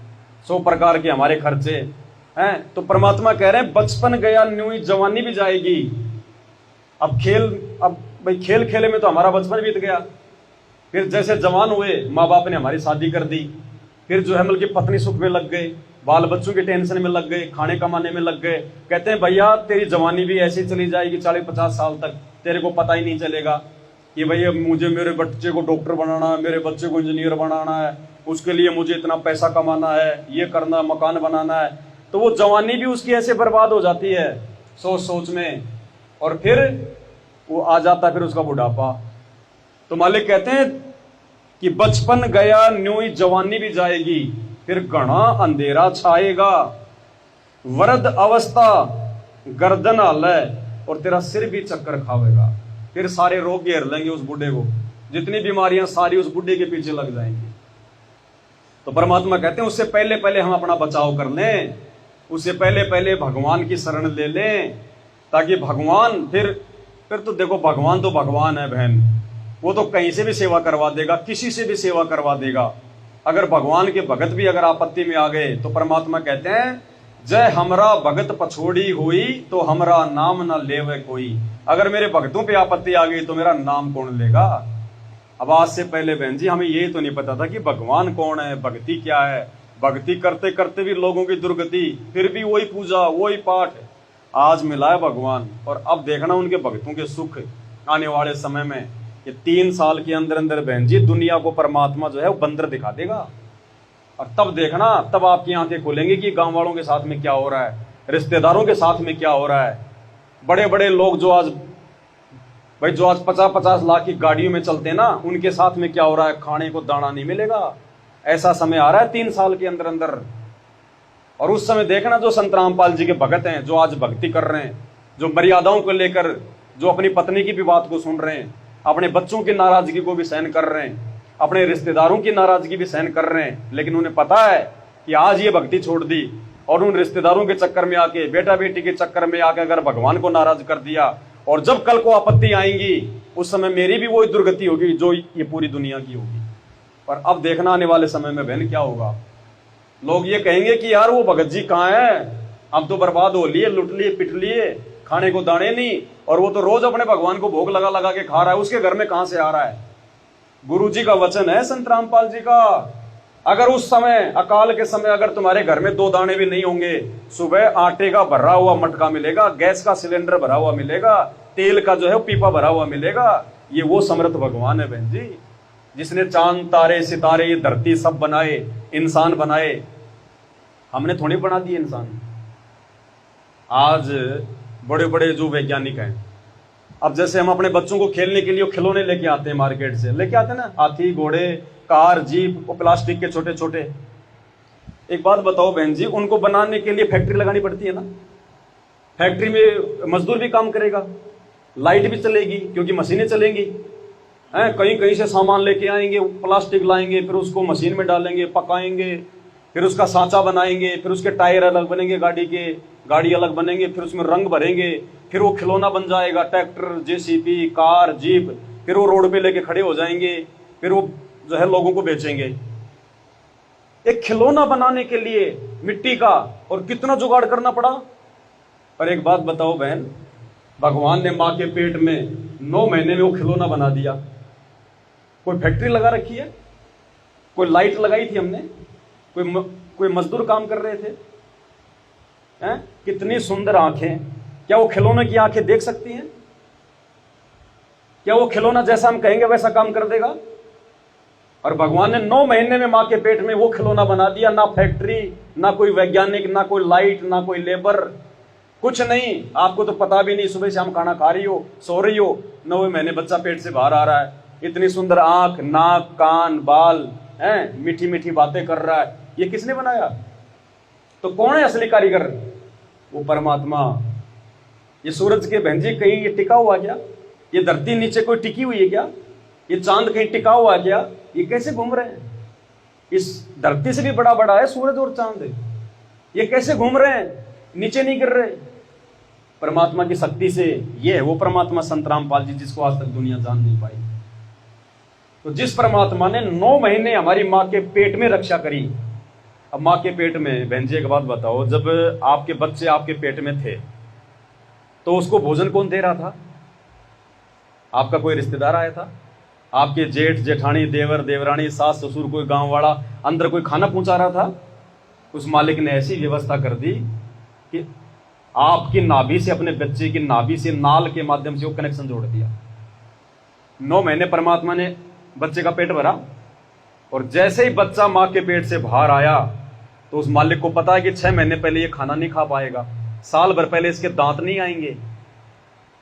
100 प्रकार के हमारे खर्चे हैं। तो परमात्मा कह रहे हैं बचपन गया न्यू जवानी भी जाएगी। अब भाई खेल खेले में तो हमारा बचपन बीत गया। फिर जैसे जवान हुए माँ बाप ने हमारी शादी कर दी, फिर जो है मतलब कि पत्नी सुख में लग गए, बाल बच्चों की टेंशन में लग गए, खाने कमाने में लग गए। कहते हैं भैया तेरी जवानी भी ऐसी चली जाएगी 40-50 साल तक, तेरे को पता ही नहीं चलेगा कि भैया मुझे मेरे बच्चे को डॉक्टर बनाना है, मेरे बच्चे को इंजीनियर बनाना है, उसके लिए मुझे इतना पैसा कमाना है, ये करना, मकान बनाना है। तो वो जवानी भी उसकी ऐसे बर्बाद हो जाती है सोच सोच में, और फिर वो आ जाता है फिर उसका बुढ़ापा। तो मालिक कहते हैं कि बचपन गया न्यू जवानी भी जाएगी, फिर घना अंधेरा छाएगा, वृद्ध अवस्था गर्दन हालय और तेरा सिर भी चक्कर खावेगा। फिर सारे रोग घेर लेंगे उस बूढ़े को, जितनी बीमारियां सारी उस बूढ़े के पीछे लग जाएंगी। तो परमात्मा कहते हैं उससे पहले पहले हम अपना बचाव कर लें, उससे पहले पहले भगवान की शरण ले लें, ताकि भगवान फिर तो देखो भगवान तो भगवान है बहन, वो तो कहीं से भी सेवा करवा देगा, किसी से भी सेवा करवा देगा। अगर भगवान के भगत भी अगर आपत्ति में आ गए तो परमात्मा कहते हैं जय हमरा भगत पछोड़ी हुई तो हमरा नाम न लेवे कोई। अगर मेरे भक्तों पे आपत्ति आ गई तो मेरा नाम कौन लेगा। अब आज से पहले बहन जी हमें ये तो नहीं पता था कि भगवान कौन है, भक्ति क्या है। भक्ति करते करते भी लोगों की दुर्गति, फिर भी वही पूजा वही पाठ। आज मिला है भगवान, और अब देखना उनके भक्तों के सुख आने वाले समय में। ये 3 साल के अंदर अंदर बहन जी दुनिया को परमात्मा जो है वो बंदर दिखा देगा, और तब देखना, तब आपकी आंखें खुलेंगी कि गांव वालों के साथ में क्या हो रहा है, रिश्तेदारों के साथ में क्या हो रहा है। बड़े बड़े लोग जो आज 50-50 लाख की गाड़ियों में चलते हैं ना, उनके साथ में क्या हो रहा है, खाने को दाना नहीं मिलेगा। ऐसा समय आ रहा है 3 साल के अंदर अंदर। और उस समय देखना जो संत रामपाल जी के भगत हैं, जो आज भक्ति कर रहे हैं, जो मर्यादाओं को लेकर, जो अपनी पत्नी की भी बात को सुन रहे हैं, अपने बच्चों की नाराजगी को भी सहन कर रहे हैं, अपने रिश्तेदारों की नाराजगी भी सहन कर रहे हैं। लेकिन उन्हें पता है कि आज ये भक्ति छोड़ दी और उन रिश्तेदारों के चक्कर में आके, बेटा बेटी के चक्कर में आके अगर भगवान को नाराज कर दिया, और जब कल को आपत्ति आएंगी उस समय मेरी भी वही दुर्गति होगी जो ये पूरी दुनिया की होगी। पर अब देखना आने वाले समय में बहन क्या होगा। लोग ये कहेंगे कि यार वो भगत जी कहाँ है, अब तो बर्बाद हो लिए, लुट लिए, पिट लिए, खाने को दाने नहीं, और वो तो रोज अपने भगवान को भोग लगा लगा के खा रहा है, उसके घर में कहां से आ रहा है। गुरु जी का वचन है संत रामपाल जी का, अगर उस समय अकाल के समय अगर तुम्हारे घर में 2 दाने भी नहीं होंगे, सुबह आटे का भरा हुआ मटका मिलेगा, गैस का सिलेंडर भरा हुआ मिलेगा, तेल का जो है पीपा भरा हुआ मिलेगा। ये वो समर्थ भगवान है बहन जी, जिसने चांद तारे सितारे ये धरती सब बनाए, इंसान बनाए। हमने थोड़ी बना दिए इंसान। आज बड़े बड़े जो वैज्ञानिक हैं, अब जैसे हम अपने बच्चों को खेलने के लिए खिलौने लेके आते हैं, मार्केट से लेके आते हैं ना, हाथी घोड़े कार जीप, वो प्लास्टिक के छोटे छोटे। एक बात बताओ बहन जी, उनको बनाने के लिए फैक्ट्री लगानी पड़ती है ना, फैक्ट्री में मजदूर भी काम करेगा, लाइट भी चलेगी क्योंकि मशीनें चलेंगी, हैं, कहीं कहीं से सामान लेके आएंगे, प्लास्टिक लाएंगे, फिर उसको मशीन में डालेंगे, पकाएंगे, फिर उसका सांचा बनाएंगे, फिर उसके टायर अलग बनेंगे, गाड़ी अलग बनेंगे, फिर उसमें रंग भरेंगे, फिर वो खिलौना बन जाएगा, ट्रैक्टर जेसीबी कार जीप, फिर वो रोड पे लेके खड़े हो जाएंगे, फिर वो जो है लोगों को बेचेंगे। एक खिलौना बनाने के लिए मिट्टी का और कितना जुगाड़ करना पड़ा। पर एक बात बताओ बहन, भगवान ने माँ के पेट में 9 महीने में वो खिलौना बना दिया। कोई फैक्ट्री लगा रखी है, कोई लाइट लगाई थी हमने, कोई मजदूर काम कर रहे थे, हैं? कितनी सुंदर आंखें। क्या वो खिलौने की आंखें देख सकती हैं? क्या वो खिलौना जैसा हम कहेंगे वैसा काम कर देगा? और भगवान ने 9 महीने में मां के पेट में वो खिलौना बना दिया। ना फैक्ट्री, ना कोई वैज्ञानिक, ना कोई लाइट, ना कोई लेबर, कुछ नहीं। आपको तो पता भी नहीं, सुबह शाम खाना खा रही हो, सो रही हो, 9वें महीने बच्चा पेट से बाहर आ रहा है। इतनी सुंदर आंख, नाक, कान, बाल, हैं, मीठी मीठी बातें कर रहा है। ये किसने बनाया? तो कौन है असली कारीगर? वो परमात्मा। ये सूरज के बहन जी कहीं ये टिका हुआ क्या? ये धरती नीचे कोई टिकी हुई है क्या? ये चांद कहीं टिका हुआ है क्या? ये कैसे घूम रहे हैं? इस धरती से भी बड़ा बड़ा है सूरज और चांद। ये कैसे घूम रहे हैं? नीचे नहीं गिर रहे। परमात्मा की शक्ति से। ये है वो परमात्मा संत रामपाल जी, जिसको आज तक दुनिया जान नहीं पाई। तो जिस परमात्मा ने 9 महीने हमारी मां के पेट में रक्षा करी। अब मां के पेट में, बहन जी एक बात बताओ, जब आपके बच्चे आपके पेट में थे तो उसको भोजन कौन दे रहा था? आपका कोई रिश्तेदार आया था? आपके जेठ जेठानी, देवर देवरानी, सास ससुर, कोई गांव वाला अंदर कोई खाना पहुंचा रहा था? उस मालिक ने ऐसी व्यवस्था कर दी कि आपकी नाभि से, अपने बच्चे की नाभि से, नाल के माध्यम से वो कनेक्शन जोड़ दिया। 9 महीने परमात्मा ने बच्चे का पेट भरा, और जैसे ही बच्चा मां के पेट से बाहर आया तो उस मालिक को पता है कि 6 महीने पहले ये खाना नहीं खा पाएगा, साल भर पहले इसके दांत नहीं आएंगे।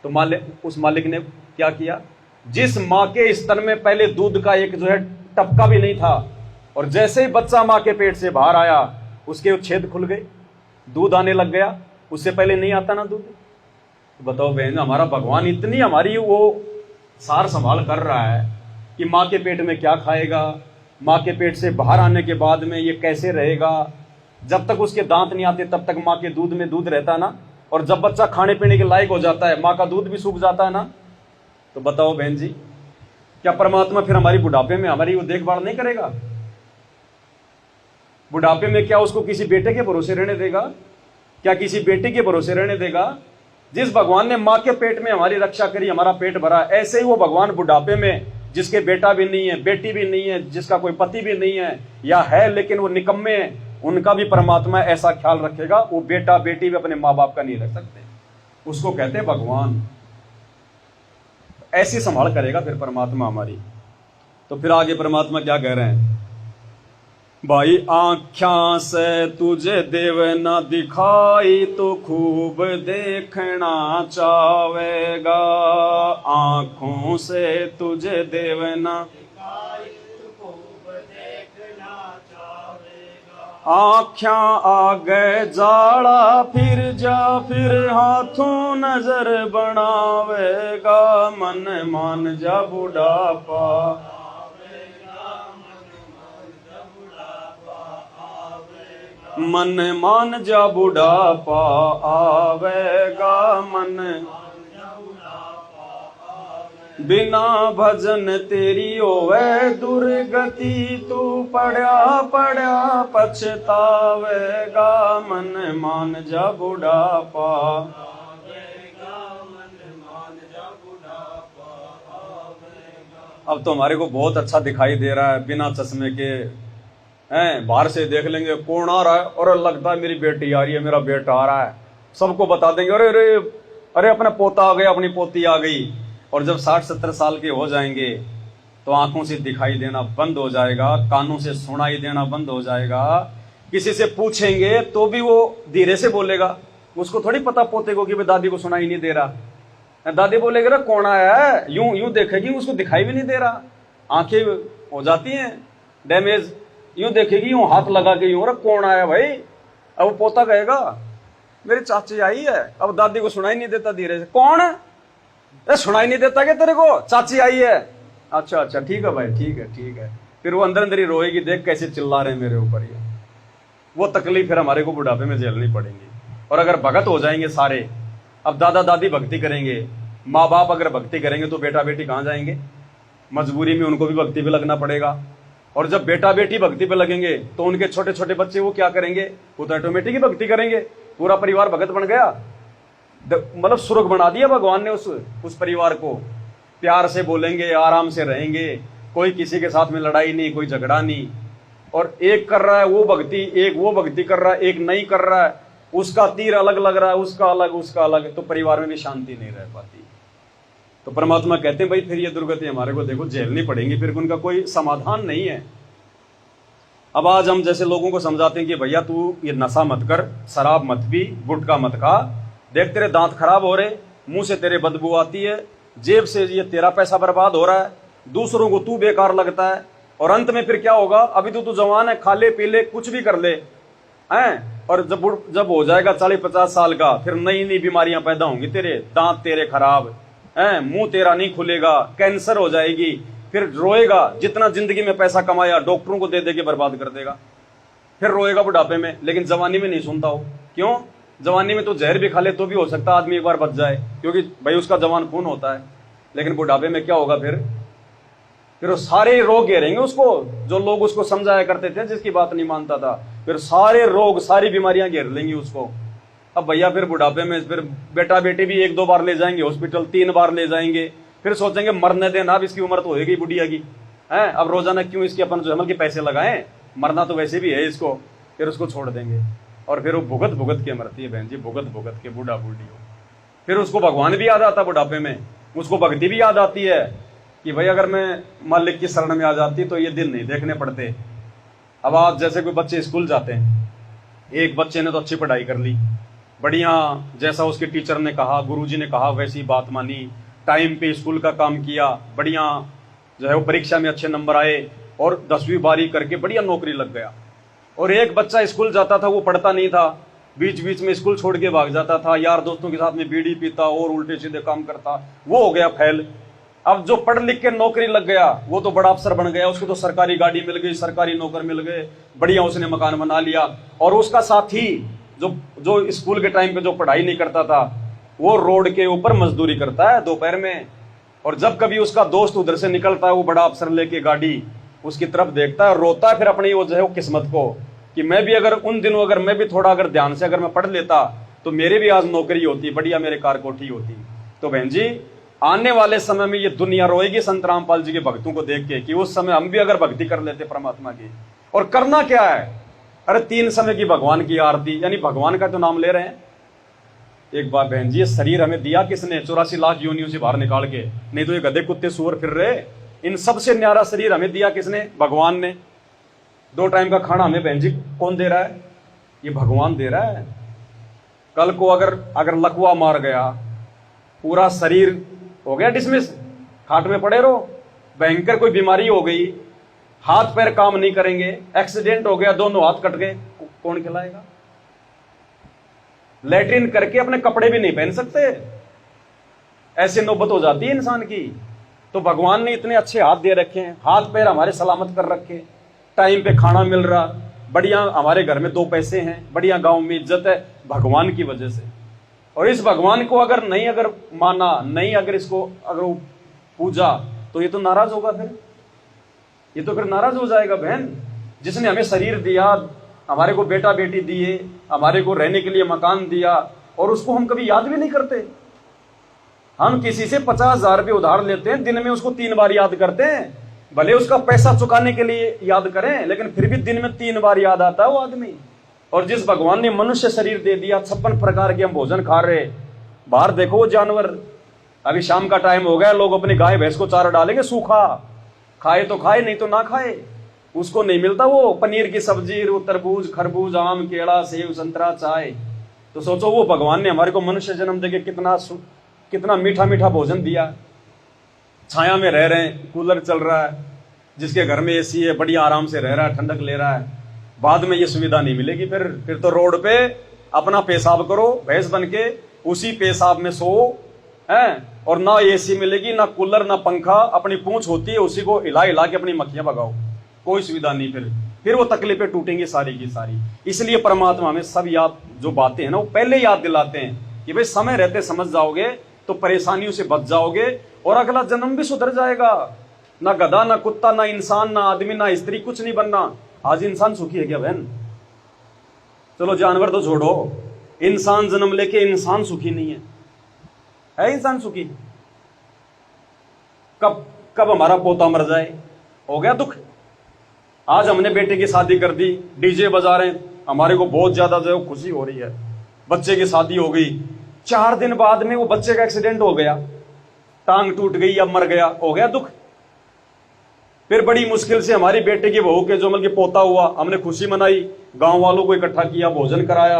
तो उस मालिक ने क्या किया? जिस मां के स्तन में पहले दूध का एक जो है टपका भी नहीं था, और जैसे ही बच्चा मां के पेट से बाहर आया उसके छेद खुल गए, दूध आने लग गया। उससे पहले नहीं आता ना दूध। तो बताओ बहन, हमारा भगवान इतनी हमारी वो सार संभाल कर रहा है कि मां के पेट में क्या खाएगा, मां के पेट से बाहर आने के बाद में ये कैसे रहेगा। जब तक उसके दांत नहीं आते तब तक मां के दूध में दूध रहता है ना, और जब बच्चा खाने पीने के लायक हो जाता है मां का दूध भी सूख जाता है ना। तो बताओ बहन जी, क्या परमात्मा फिर हमारी बुढ़ापे में हमारी वो देखभाल नहीं करेगा? बुढ़ापे में क्या उसको किसी बेटे के भरोसे रहने देगा? क्या किसी बेटी के भरोसे रहने देगा? जिस भगवान ने मां के पेट में हमारी रक्षा करी, हमारा पेट भरा, ऐसे ही वो भगवान बुढ़ापे में, जिसके बेटा भी नहीं है, बेटी भी नहीं है, जिसका कोई पति भी नहीं है, या है लेकिन वो निकम्मे हैं, उनका भी परमात्मा ऐसा ख्याल रखेगा। वो बेटा बेटी भी अपने माँ बाप का नहीं रख सकते, उसको कहते हैं भगवान। ऐसी संभाल करेगा फिर परमात्मा हमारी। तो फिर आगे परमात्मा क्या कह रहे हैं? भाई आँख्या से तुझे देव न दिखाई तो खूब देखना चाहेगा, आँखों से तुझे देव न आँख्या आगे जाड़ा फिर जा, फिर हाथों नजर बनावेगा, मन मान जा बुढ़ापा मन मान जा बुढ़ापा आवेगा, मन बिना भजन तेरी होवे दुर्गति, तू पड़ा पड़ा पछतावेगा, मन मान जा बुढ़ापा। अब तो हमारे को बहुत अच्छा दिखाई दे रहा है बिना चश्मे के, हैं, बाहर से देख लेंगे कौन आ रहा है, और लगता है मेरी बेटी आ रही है, मेरा बेटा आ रहा है, सबको बता देंगे अरे अरे अरे अपना पोता आ गया, अपनी पोती आ गई। और जब 60-70 साल के हो जाएंगे तो आंखों से दिखाई देना बंद हो जाएगा, कानों से सुनाई देना बंद हो जाएगा। किसी से पूछेंगे तो भी वो धीरे से बोलेगा, उसको थोड़ी पता पोते को कि भाई दादी को सुनाई नहीं दे रहा। दादी बोलेगी ना कौन आया है, यूं यूं देखेगी, उसको दिखाई भी नहीं दे रहा, आंखें हो जाती हैं डैमेज, यूं देखेगी, यूं हाथ लगा के यूं, कौन आया भाई। अब पोता कहेगा मेरी चाची आई है, अब दादी को सुनाई नहीं देता, धीरे से कौन है, सुनाई नहीं देता क्या तेरे को, चाची आई है, अच्छा अच्छा ठीक है भाई, ठीक है ठीक है। फिर वो अंदर अंदर ही रोएगी, देख कैसे चिल्ला रहे हैं मेरे ऊपर। ये वो तकलीफ फिर हमारे को बुढ़ापे में झेलनी पड़ेगी। और अगर भगत हो जाएंगे सारे, अब दादा दादी भक्ति करेंगे, माँ बाप अगर भक्ति करेंगे तो बेटा बेटी कहाँ जाएंगे? मजबूरी में उनको भी भक्ति पे लगना पड़ेगा। और जब बेटा बेटी भक्ति पे लगेंगे तो उनके छोटे छोटे बच्चे वो क्या करेंगे? वो तो ऑटोमेटिक ही भक्ति करेंगे, पूरा परिवार भगत बन गया। मतलब स्वर्ग बना दिया भगवान ने उस परिवार को। प्यार से बोलेंगे, आराम से रहेंगे, कोई किसी के साथ में लड़ाई नहीं, कोई झगड़ा नहीं। और एक कर रहा है वो भक्ति, एक वो भक्ति कर रहा है, एक नहीं कर रहा है, उसका तीर अलग लग रहा है, उसका अलग, तो परिवार में भी शांति नहीं रह पाती। तो परमात्मा कहते हैं भाई फिर ये दुर्गति हमारे को देखो झेलनी पड़ेंगी, फिर उनका कोई समाधान नहीं है। अब आज हम जैसे लोगों को समझाते हैं कि भैया तू ये नशा मत कर, शराब मत पी, गुटखा मत खा, देख तेरे दांत खराब हो रहे, मुंह से तेरे बदबू आती है, जेब से ये तेरा पैसा बर्बाद हो रहा है, दूसरों को तू बेकार लगता है, और अंत में फिर क्या होगा, अभी तो तू जवान है, खा ले पी ले कुछ भी कर ले हैं, और जब हो जाएगा 40-50 साल का, फिर नई नई बीमारियां पैदा होंगी, तेरे दांत तेरे खराब हैं, मुंह तेरा नहीं खुलेगा, कैंसर हो जाएगी, फिर रोएगा, जितना जिंदगी में पैसा कमाया डॉक्टरों को दे दे के बर्बाद कर देगा, फिर रोएगा बुढ़ापे में। लेकिन जवानी में नहीं सुनता हो, क्यों? जवानी में तो जहर भी खा ले तो भी हो सकता है आदमी एक बार बच जाए, क्योंकि भाई उसका जवान खून होता है। लेकिन बुढ़ापे में क्या होगा, फिर वो सारे रोग घेरेंगे उसको, जो लोग उसको समझाया करते थे, जिसकी बात नहीं मानता था, फिर सारे रोग सारी बीमारियां घेर लेंगी उसको। अब भैया फिर बुढ़ापे में फिर बेटा बेटी भी 1-2 बार ले जाएंगे हॉस्पिटल, 3 बार ले जाएंगे, फिर सोचेंगे मरने देना, अब इसकी उम्र तो होगी बुढ़िया की है, अब रोजाना क्यों इसके अपन जो के पैसे लगाएं, मरना तो वैसे भी है इसको, फिर उसको छोड़ देंगे। और फिर वो भुगत भुगत के मरती है बहन जी, भुगत भुगत के बूढ़ा बूढ़ी हो। फिर उसको भगवान भी याद आता बुढ़ापे में, उसको भक्ति भी याद आती है कि भाई अगर मैं मालिक की शरण में आ जाती तो ये दिन नहीं देखने पड़ते। अब आप जैसे कोई बच्चे स्कूल जाते हैं, एक बच्चे ने तो अच्छी पढ़ाई कर ली, बढ़िया, जैसा उसके टीचर ने कहा, गुरुजी ने कहा वैसी बात मानी, टाइम पे स्कूल का काम किया, बढ़िया जो है वो परीक्षा में अच्छे नंबर आए और 10वीं 12वीं करके बढ़िया नौकरी लग गया। और एक बच्चा स्कूल जाता था, वो पढ़ता नहीं था, बीच बीच में स्कूल छोड़ के भाग जाता था, यार दोस्तों के साथ में बीड़ी पीता और उल्टे सीधे काम करता, वो हो गया फेल। अब जो पढ़ लिख के नौकरी लग गया वो तो बड़ा अफसर बन गया, उसको तो सरकारी गाड़ी मिल गई, सरकारी नौकर मिल गए, बढ़िया उसने मकान बना लिया। और उसका साथी जो स्कूल के टाइम पे जो पढ़ाई नहीं करता था, वो रोड के ऊपर मजदूरी करता है दोपहर में। और जब कभी उसका दोस्त उधर से निकलता है, वो बड़ा अफसर लेके गाड़ी, उसकी तरफ देखता है, रोता है फिर अपनी वो जो है वो किस्मत को, कि मैं भी अगर उन दिनों अगर मैं भी थोड़ा अगर ध्यान से अगर मैं पढ़ लेता तो मेरी भी आज नौकरी होती, बढ़िया मेरे कार कोठी होती। तो बहन जी आने वाले समय में ये दुनिया रोएगी संत रामपाल जी के भक्तों को देख के, कि उस समय हम भी अगर भक्ति कर लेते परमात्मा की। और करना क्या है, अरे 3 समय की भगवान की आरती, यानी भगवान का तो नाम ले रहे हैं। एक बार बहन जी, ये शरीर हमें दिया किसने? 84 लाख योनियों से बाहर निकाल के, नहीं तो ये गधे कुत्ते सुअर फिर रहे। इन सबसे न्यारा शरीर हमें दिया किसने? भगवान ने। 2 टाइम का खाना हमें बहन जी कौन दे रहा है? ये भगवान दे रहा है। कल को अगर लकवा मार गया, पूरा शरीर हो गया डिसमिस, खाट में पड़े रहो, भयंकर कोई बीमारी हो गई, हाथ पैर काम नहीं करेंगे, एक्सीडेंट हो गया, दोनों हाथ कट गए, कौन खिलाएगा? लैट्रिन करके अपने कपड़े भी नहीं पहन सकते, ऐसी नौबत हो जाती है इंसान की। तो भगवान ने इतने अच्छे हाथ दे रखे हैं, हाथ पैर हमारे सलामत कर रखे, टाइम पे खाना मिल रहा, बढ़िया हमारे घर में 2 पैसे हैं, बढ़िया गांव में इज्जत है, भगवान की वजह से। और इस भगवान को अगर माना, नहीं अगर इसको वो पूजा, तो ये तो नाराज होगा, ये तो फिर नाराज हो जाएगा बहन। जिसने हमें शरीर दिया, हमारे को बेटा बेटी दिए, हमारे को रहने के लिए मकान दिया, और उसको हम कभी याद भी नहीं करते। हम किसी से 50,000 रुपये उधार लेते हैं, दिन में उसको 3 बार याद करते हैं, भले उसका पैसा चुकाने के लिए याद करें, लेकिन फिर भी दिन में 3 बार याद आता है वो आदमी। और जिस भगवान ने मनुष्य शरीर दे दिया, 56 प्रकार के हम भोजन खा रहे, बाहर देखो वो जानवर, अभी शाम का टाइम हो गया, लोग अपनी गाय भैंस को चारा डालेंगे सूखा, खाए तो खाए नहीं तो ना खाए, उसको नहीं मिलता वो पनीर की सब्जी, तरबूज खरबूज आम केला सेब संतरा चाय। तो सोचो वो भगवान ने हमारे को मनुष्य जन्म देके कितना मीठा मीठा भोजन दिया। छाया में रह रहे हैं, कूलर चल रहा है, जिसके घर में एसी है बढ़िया आराम से रह रहा है, ठंडक ले रहा है। बाद में ये सुविधा नहीं मिलेगी, फिर तो रोड पे अपना पेशाब करो भैंस बन के, उसी पेशाब में सो है, और ना एसी मिलेगी ना कूलर ना पंखा, अपनी पूंछ होती है उसी को हिला हिला के अपनी मक्खियां भगाओ, कोई सुविधा नहीं। फिर वो तकलीफें टूटेंगी सारी की सारी। इसलिए परमात्मा हमें सब याद जो बातें हैं ना, वो पहले याद दिलाते हैं कि भाई समय रहते समझ जाओगे तो परेशानियों से बच जाओगे, और अगला जन्म भी सुधर जाएगा। ना गधा ना कुत्ता ना इंसान ना आदमी ना स्त्री, कुछ नहीं बनना। आज इंसान सुखी है क्या बहन? चलो जानवर तो छोड़ो, इंसान जन्म लेके इंसान सुखी नहीं है इंसान सुखी? कब हमारा पोता मर जाए हो गया दुख। आज हमने बेटे की शादी कर दी, डीजे बजा रहे हैं, हमारे को बहुत ज्यादा जो है खुशी हो रही है, बच्चे की शादी हो गई, 4 दिन बाद में वो बच्चे का एक्सीडेंट हो गया, टांग टूट गई या मर गया, हो गया दुख। फिर बड़ी मुश्किल से हमारी बेटे की बहू के जो मतलब पोता हुआ, हमने खुशी मनाई, गांव वालों को इकट्ठा किया, भोजन कराया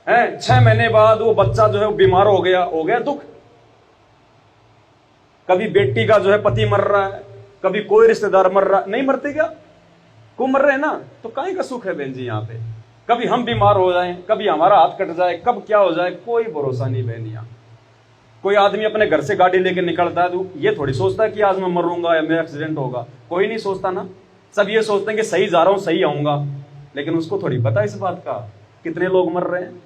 है। 6 महीने बाद वो बच्चा जो है वो बीमार हो गया दुख। कभी बेटी का जो है पति मर रहा है, कभी कोई रिश्तेदार मर रहा है, नहीं मरते क्या? को मर रहे हैं ना, तो काहे का सुख है बहन जी यहाँ पे। कभी हम बीमार हो जाएं, कभी हमारा हाथ कट जाए, कब क्या हो जाए, कोई भरोसा नहीं बहन। यहाँ कोई आदमी अपने घर से गाड़ी लेके निकलता है तो ये थोड़ी सोचता है कि आज मैं मरूंगा या मेरा एक्सीडेंट होगा, कोई नहीं सोचता ना। सब ये सोचते हैं कि सही जा रहा हूं, सही आऊंगा, लेकिन उसको थोड़ी पता इस बात का कितने लोग मर रहे हैं।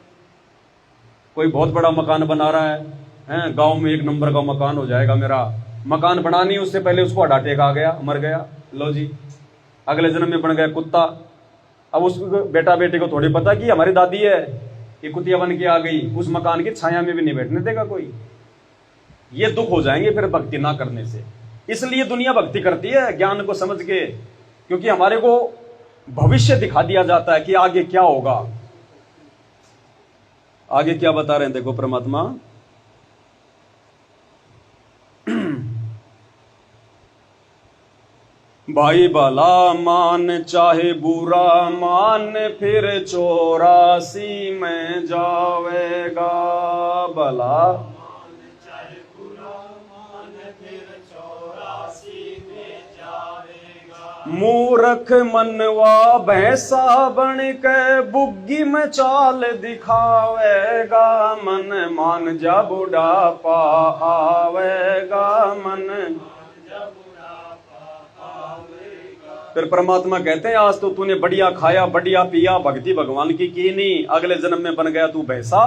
कोई बहुत बड़ा मकान बना रहा है, गांव में 1 नंबर का मकान हो जाएगा मेरा, मकान बना नहीं उससे पहले उसको हार्ट अटैक आ गया, मर गया, लो जी अगले जन्म में बन गया कुत्ता। अब उस बेटा बेटी को थोड़ी पता कि हमारी दादी है, ये कुतिया बन के आ गई, उस मकान की छाया में भी नहीं बैठने देगा कोई। ये दुख हो जाएंगे फिर भक्ति ना करने से। इसलिए दुनिया भक्ति करती है ज्ञान को समझ के, क्योंकि हमारे को भविष्य दिखा दिया जाता है कि आगे क्या होगा। आगे क्या बता रहे हैं देखो परमात्मा, भाई भला मान चाहे बुरा मान, फिर 84 में जावेगा। भला मूर्ख मनवा भैंसा बन के बुग्गी में चाल दिखावेगा। मन मान जा बुढ़ापा आवेगा, मन। फिर परमात्मा कहते हैं आज तो तूने बढ़िया खाया, बढ़िया पिया, भक्ति भगवान की नहीं, अगले जन्म में बन गया तू भैंसा,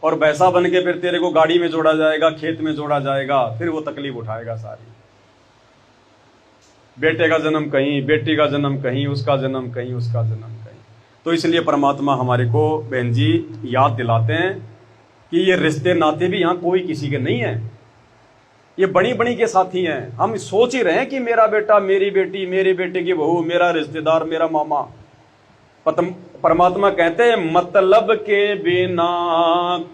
और भैंसा बन के फिर तेरे को गाड़ी में जोड़ा जाएगा, खेत में जोड़ा जाएगा, फिर वो तकलीफ उठाएगा सारी। बेटे का जन्म कहीं, बेटी का जन्म कहीं, उसका जन्म कहीं, उसका जन्म कहीं। तो इसलिए परमात्मा हमारे को बहन जी याद दिलाते हैं कि ये रिश्ते नाते भी यहाँ कोई किसी के नहीं है, ये बड़ी बड़ी के साथी हैं। हम सोच ही रहे हैं कि मेरा बेटा, मेरी बेटी, मेरे बेटे की बहू, मेरा रिश्तेदार, मेरा मामा। परमात्मा कहते हैं मतलब के बिना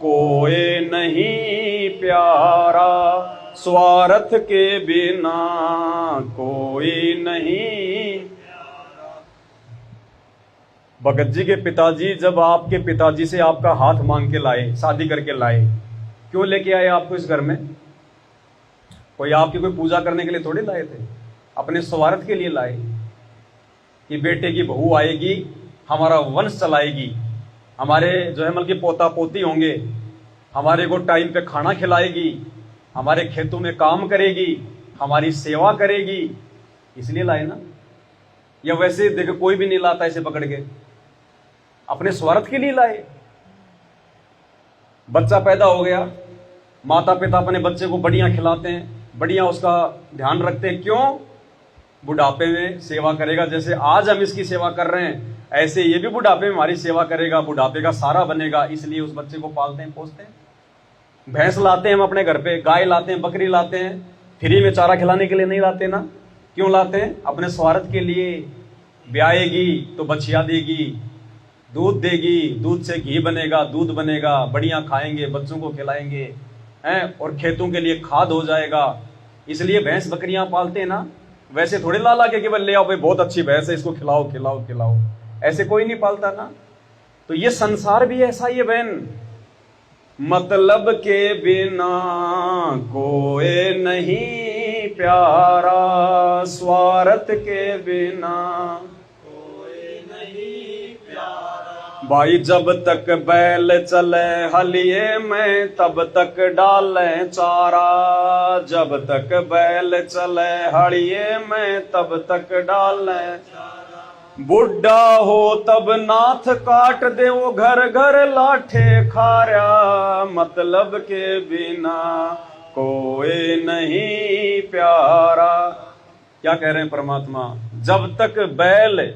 कोई नहीं प्यारा, स्वार्थ के बिना कोई नहीं। भगत जी के पिताजी जब आपके पिताजी से आपका हाथ मांग के लाए, शादी करके लाए, क्यों लेके आए आपको इस घर में? कोई आपकी कोई पूजा करने के लिए थोड़ी लाए थे, अपने स्वार्थ के लिए लाए कि बेटे की बहू आएगी, हमारा वंश चलाएगी, हमारे जो है मतलब कि पोता पोती होंगे, हमारे को टाइम पे खाना खिलाएगी, हमारे खेतों में काम करेगी, हमारी सेवा करेगी, इसलिए लाए ना। या वैसे देखो कोई भी नहीं लाता ऐसे पकड़ के, अपने स्वार्थ के लिए लाए। बच्चा पैदा हो गया, माता पिता अपने बच्चे को बढ़िया खिलाते हैं, बढ़िया उसका ध्यान रखते हैं, क्यों? बुढ़ापे में सेवा करेगा। जैसे आज हम इसकी सेवा कर रहे हैं, ऐसे ये भी बुढ़ापे में हमारी सेवा करेगा, बुढ़ापे का सहारा बनेगा, इसलिए उस बच्चे को पालते हैं, पोसते हैं। भैंस लाते हैं हम अपने घर पे, गाय लाते हैं, बकरी लाते हैं, फ्री में चारा खिलाने के लिए नहीं लाते ना। क्यों लाते हैं? अपने स्वार्थ के लिए। ब्याएगी तो बछिया देगी, दूध देगी, दूध से घी बनेगा, दूध बनेगा, बढ़िया खाएंगे, बच्चों को खिलाएंगे हैं, और खेतों के लिए खाद हो जाएगा। इसलिए भैंस बकरियां पालते हैं ना। वैसे थोड़े ला के केवल ले आओ भाई बहुत अच्छी भैंस है, इसको खिलाओ खिलाओ खिलाओ, ऐसे कोई नहीं पालता ना। तो ये संसार भी ऐसा ही है बहन, मतलब के बिना कोई नहीं प्यारा, स्वार्थ के बिना कोई नहीं प्यारा। भाई जब तक बैल चले हलिए में तब तक डालें चारा, जब तक बैल चले हलिए में तब तक डालें चारा। बुढ़ा हो तब नाथ काट दे वो घर घर लाठे खारा, मतलब के बिना कोई नहीं प्यारा। क्या कह रहे हैं परमात्मा? जब तक बैल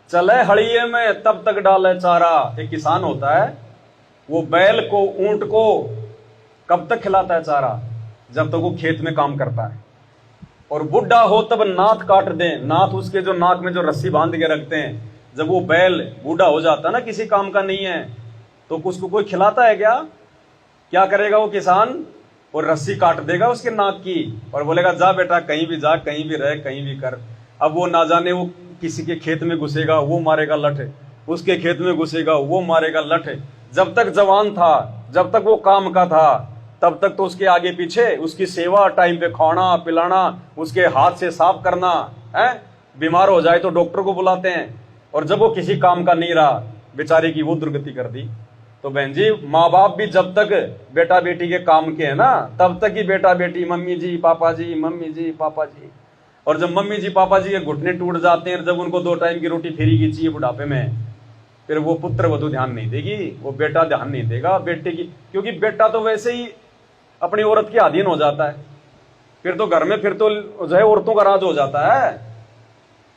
चले हड़िए में तब तक डाले चारा। एक किसान होता है, वो बैल को, ऊंट को कब तक खिलाता है चारा? जब तक वो खेत में काम करता है। और बुढ़ा हो तब नाथ काट दे, नाथ उसके जो नाक में जो रस्सी बांध के रखते हैं, जब वो बैल बूढ़ा हो जाता है ना, किसी काम का नहीं है, तो उसको कोई खिलाता है क्या? क्या करेगा वो किसान? और रस्सी काट देगा उसके नाक की और बोलेगा जा बेटा कहीं भी जा, कहीं भी रह, कहीं भी कर। अब वो ना जाने वो किसी के खेत में घुसेगा, वो मारेगा लठ, उसके खेत में घुसेगा, वो मारेगा लठ। जब तक जवान था, जब तक वो काम का था, तब तक तो उसके आगे पीछे उसकी सेवा, टाइम पे खाना पिलाना, उसके हाथ से साफ करना है। बीमार हो जाए तो डॉक्टर को बुलाते हैं। और जब वो किसी काम का नहीं रहा, बेचारे की वो दुर्गति कर दी। तो बहन जी, माँ बाप भी जब तक बेटा बेटी के काम के है ना, तब तक ही बेटा बेटी मम्मी जी पापा जी, मम्मी जी पापा जी। और जब मम्मी जी पापा जी के घुटने टूट जाते हैं, जब उनको 2 टाइम की रोटी फ्री की चाहिए बुढ़ापे में, फिर वो पुत्र वधु ध्यान नहीं देगी, वो बेटा ध्यान नहीं देगा बेटे की। क्योंकि बेटा तो वैसे ही अपनी औरत के अधीन हो जाता है। फिर तो घर में फिर तो जो है औरतों का राज हो जाता है।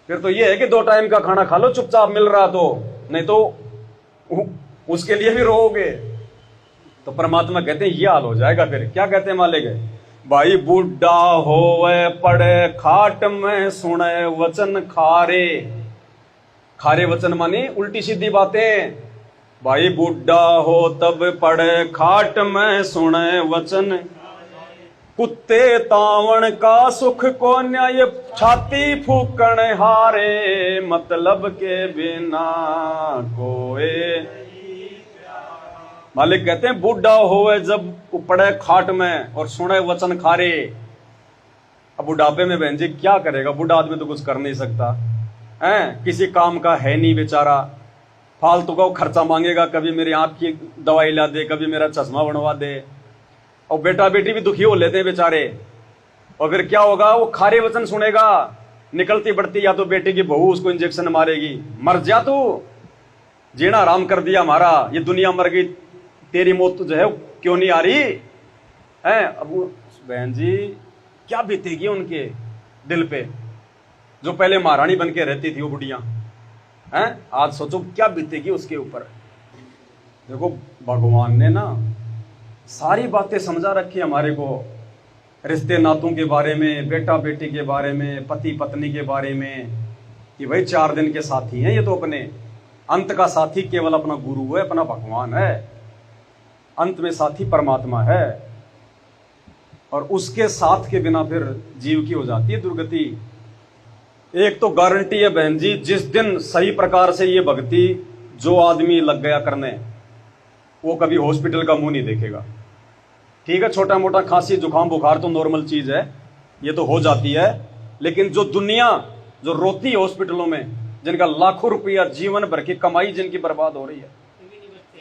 फिर तो ये है कि 2 टाइम का खाना खा लो चुपचाप मिल रहा तो, नहीं तो उसके लिए भी रोओगे। तो परमात्मा कहते हैं ये हाल हो जाएगा। फिर क्या कहते हैं मालिक? भाई बूढ़ा होवे पड़े खाट में, सुने वचन खारे। खारे वचन माने उल्टी सीधी बातें। भाई बूढ़ा हो तब पड़े खाट में, सुने वचन। कुत्ते तावण का सुख को न्याय, छाती फूकण हारे। मतलब के बिना कोई। मालिक कहते हैं बूढ़ा होवे जब पड़े खाट में और सुने वचन खारे। अब बुढ़ापे में बहन जी क्या करेगा? बूढ़ा आदमी तो कुछ कर नहीं सकता है, किसी काम का है नहीं बेचारा। फालतू का वो खर्चा मांगेगा, कभी मेरी आंख की दवाई ला दे, कभी मेरा चश्मा बनवा दे। और बेटा बेटी भी दुखी हो लेते हैं बेचारे। और फिर क्या होगा? वो खारे वचन सुनेगा, निकलती बढ़ती या तो बेटी की बहू उसको इंजेक्शन मारेगी, मर जा तू, जीना आराम कर दिया हमारा, ये दुनिया मर गई, तेरी मौत तो जो है क्यों नहीं आ रही है। अब बहन जी क्या बीतेगी उनके दिल पे, जो पहले महारानी बन के रहती थी वो बुढ़िया हैं। आज सोचो क्या बीतेगी उसके ऊपर। देखो भगवान ने ना सारी बातें समझा रखी हमारे को, रिश्ते नातों के बारे में, बेटा बेटी के बारे में, पति पत्नी के बारे में, कि भाई 4 दिन के साथी हैं ये तो अपने। अंत का साथी केवल अपना गुरु है, अपना भगवान है। अंत में साथी परमात्मा है। और उसके साथ के बिना फिर जीव की हो जाती है दुर्गति। एक तो गारंटी है बहन जी, जिस दिन सही प्रकार से ये भक्ति जो आदमी लग गया करने, वो कभी हॉस्पिटल का मुंह नहीं देखेगा। ठीक है, छोटा मोटा खांसी जुकाम बुखार तो नॉर्मल चीज है, ये तो हो जाती है। लेकिन जो दुनिया जो रोती है हॉस्पिटलों में, जिनका लाखों रुपया जीवन भर की कमाई जिनकी बर्बाद हो रही है,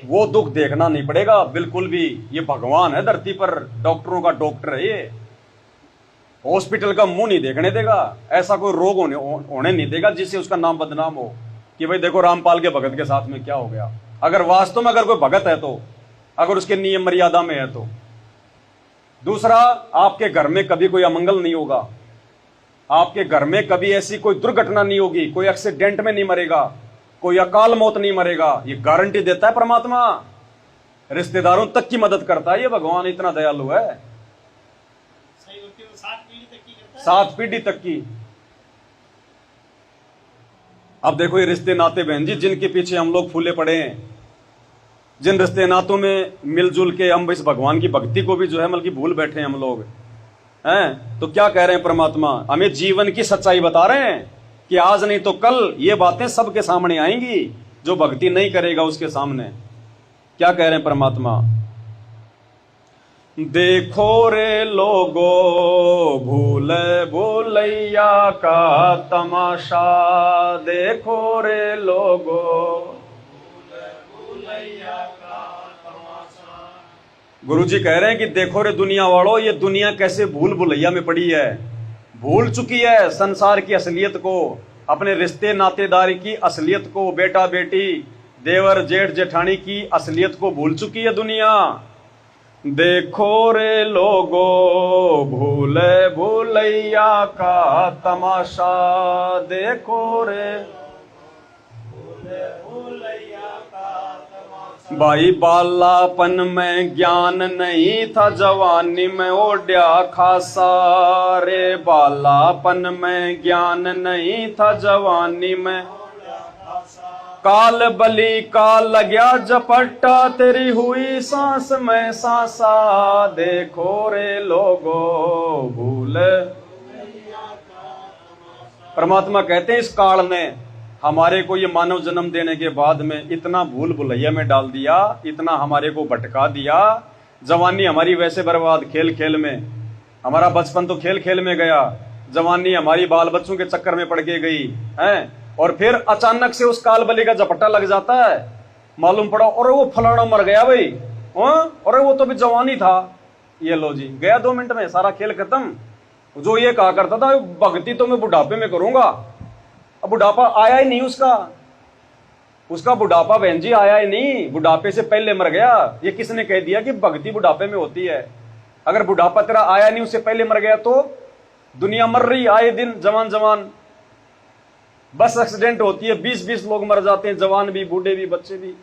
वो दुख देखना नहीं पड़ेगा बिल्कुल भी। ये भगवान है धरती पर, डॉक्टरों का डॉक्टर है ये। हॉस्पिटल का मुंह नहीं देखने देगा, ऐसा कोई रोग होने नहीं देगा जिससे उसका नाम बदनाम हो कि भाई देखो रामपाल के भगत के साथ में क्या हो गया। अगर वास्तव में अगर कोई भगत है तो, अगर उसके नियम मर्यादा में है तो। दूसरा, आपके घर में कभी कोई अमंगल नहीं होगा, आपके घर में कभी ऐसी कोई दुर्घटना नहीं होगी, कोई एक्सीडेंट में नहीं मरेगा, कोई अकाल मौत नहीं मरेगा। ये गारंटी देता है परमात्मा। रिश्तेदारों तक की मदद करता है ये भगवान, इतना दयालु है। सही होती है, 7 पीढ़ी तक की करता है। 7 पीढ़ी तक की। अब देखो ये रिश्ते नाते बहन जी जिनके पीछे हम लोग फूले पड़े हैं, जिन रिश्ते नातों में मिलजुल के हम इस भगवान की भक्ति को भी जो है बल्कि भूल बैठे हैं हम लोग हैं। तो क्या कह रहे हैं परमात्मा? हमें जीवन की सच्चाई बता रहे हैं कि आज नहीं तो कल ये बातें सबके सामने आएंगी। जो भक्ति नहीं करेगा उसके सामने क्या कह रहे हैं परमात्मा? देखो रे लोगो भूल भूलैया का तमाशा, देखो रे लोगो गुरु जी कह रहे हैं कि देखो रे दुनिया वालों, ये दुनिया कैसे भूल भुलैया में पड़ी है, भूल चुकी है संसार की असलियत को, अपने रिश्ते नातेदारी की असलियत को, बेटा बेटी देवर जेठ जेठानी की असलियत को भूल चुकी है दुनिया। देखो रे लोगो भूल भूलैया का तमाशा, देखो रे भाई बालापन में ज्ञान नहीं था, जवानी में ओढ़ा खासा रे। बालापन में ज्ञान नहीं था, जवानी में काल बली काल लग्या झपट्टा, तेरी हुई सांस में सांसा, देखो रे लोगो भूल। परमात्मा कहते हैं इस काल ने हमारे को ये मानव जन्म देने के बाद में इतना भूल भुलैया में डाल दिया, इतना हमारे को भटका दिया। जवानी हमारी वैसे बर्बाद खेल खेल में, हमारा बचपन तो खेल खेल में गया, जवानी हमारी बाल बच्चों के चक्कर में पड़ के गई है। और फिर अचानक से उस काल बली का झपट्टा लग जाता है, मालूम पड़ा और वो फलाना मर गया भाई, और वो तो भी जवानी था। ये लो जी, गया 2 मिनट में सारा खेल खत्म। जो ये कहा करता था भक्ति तो मैं बुढ़ापे में करूंगा, अब बुढ़ापा आया ही नहीं उसका बुढ़ापा बहन जी आया ही नहीं, बुढ़ापे से पहले मर गया। ये किसने कह दिया कि भक्ति बुढ़ापे में होती है? अगर बुढ़ापा तेरा आया नहीं, उससे पहले मर गया तो दुनिया मर रही आए दिन, जवान जवान बस एक्सीडेंट होती है, 20-20 लोग मर जाते हैं, जवान भी, बूढ़े भी, बच्चे भी।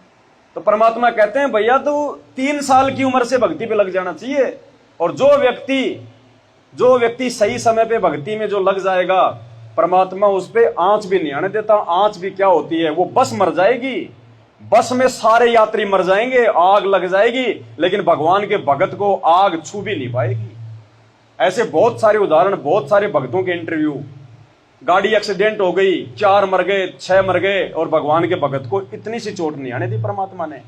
तो परमात्मा कहते हैं भैया तो 3 साल की उम्र से भक्ति पे लग जाना चाहिए। और जो व्यक्ति सही समय पे भक्ति में जो लग जाएगा, परमात्मा उस पे आंच भी नहीं आने देता। आंच भी क्या होती है? वो बस मर जाएगी, बस में सारे यात्री मर जाएंगे, आग लग जाएगी, लेकिन भगवान के भगत को आग छू भी नहीं पाएगी। ऐसे बहुत सारे उदाहरण, बहुत सारे भक्तों के इंटरव्यू। गाड़ी एक्सीडेंट हो गई, 4 मर गए, 6 मर गए, और भगवान के भगत को इतनी सी चोट नहीं आने दी परमात्मा ने।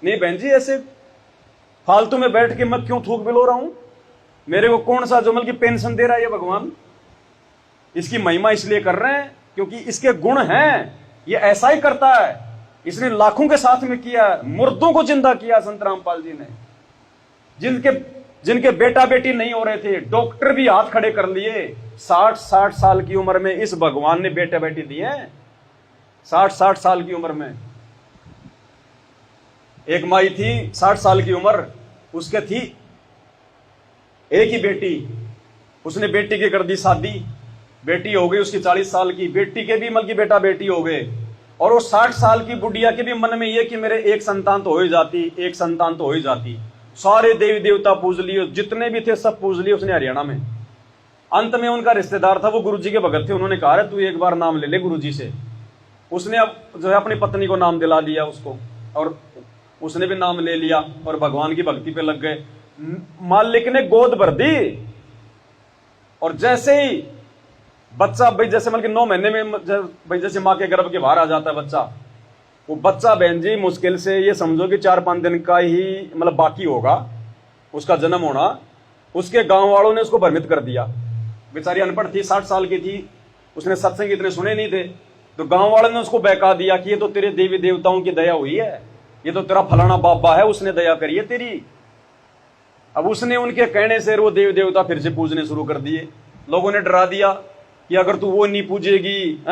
नहीं बहन जी, ऐसे फालतू में बैठ के मैं क्यों थूक बिलो रहा हूं? मेरे को कौन सा जुमल की पेंशन दे रहा है ये भगवान? इसकी महिमा इसलिए कर रहे हैं क्योंकि इसके गुण हैं। ये ऐसा ही करता है, इसने लाखों के साथ में किया, मुर्दों को जिंदा किया संत रामपाल जी ने। जिनके बेटा बेटी नहीं हो रहे थे, डॉक्टर भी हाथ खड़े कर लिए। 60 साल की उम्र में इस भगवान ने बेटा बेटी दिए। 60 साल की उम्र में एक माई थी, 60 साल की उम्र, उसके थी एक ही बेटी। उसने बेटी की कर दी शादी, बेटी हो गई उसकी 40 साल की, बेटी के भी मतलब की बेटा बेटी हो गए। और वो 60 साल की बुढ़िया के भी मन में ये कि मेरे एक संतान तो हो ही जाती, एक संतान तो हो ही जाती। सारे देवी देवता पूज लिए, जितने भी थे सब पूज लिए उसने हरियाणा में। अंत में उनका रिश्तेदार था, वो गुरुजी के भगत थे, उन्होंने कहा तू एक बार नाम ले ले गुरुजी से। उसने अब जो है अपनी पत्नी को नाम दिला दिया उसको, और उसने भी नाम ले लिया और भगवान की भक्ति पे लग गए। मालिक ने गोद भर दी, और जैसे ही बच्चा भाई जैसे मतलब 9 महीने में भाई जैसे माँ के गर्भ के बाहर आ जाता है बच्चा, वो बच्चा बहन जी मुश्किल से ये समझो कि 4-5 दिन का ही मतलब बाकी होगा उसका जन्म होना। उसके गांव वालों ने उसको भ्रमित कर दिया। बेचारी अनपढ़ थी, 60 साल की थी, उसने सत्संग इतने सुने नहीं थे, तो गांव वालों ने उसको बहका दिया कि ये तो तेरे देवी देवताओं की दया हुई है, ये तो तेरा फलाना बाबा है, उसने दया करी है तेरी। अब उसने उनके कहने से वो देवी देवता फिर से पूजने शुरू कर दिए। लोगों ने डरा दिया कि अगर तू वो नहीं पूजेगी,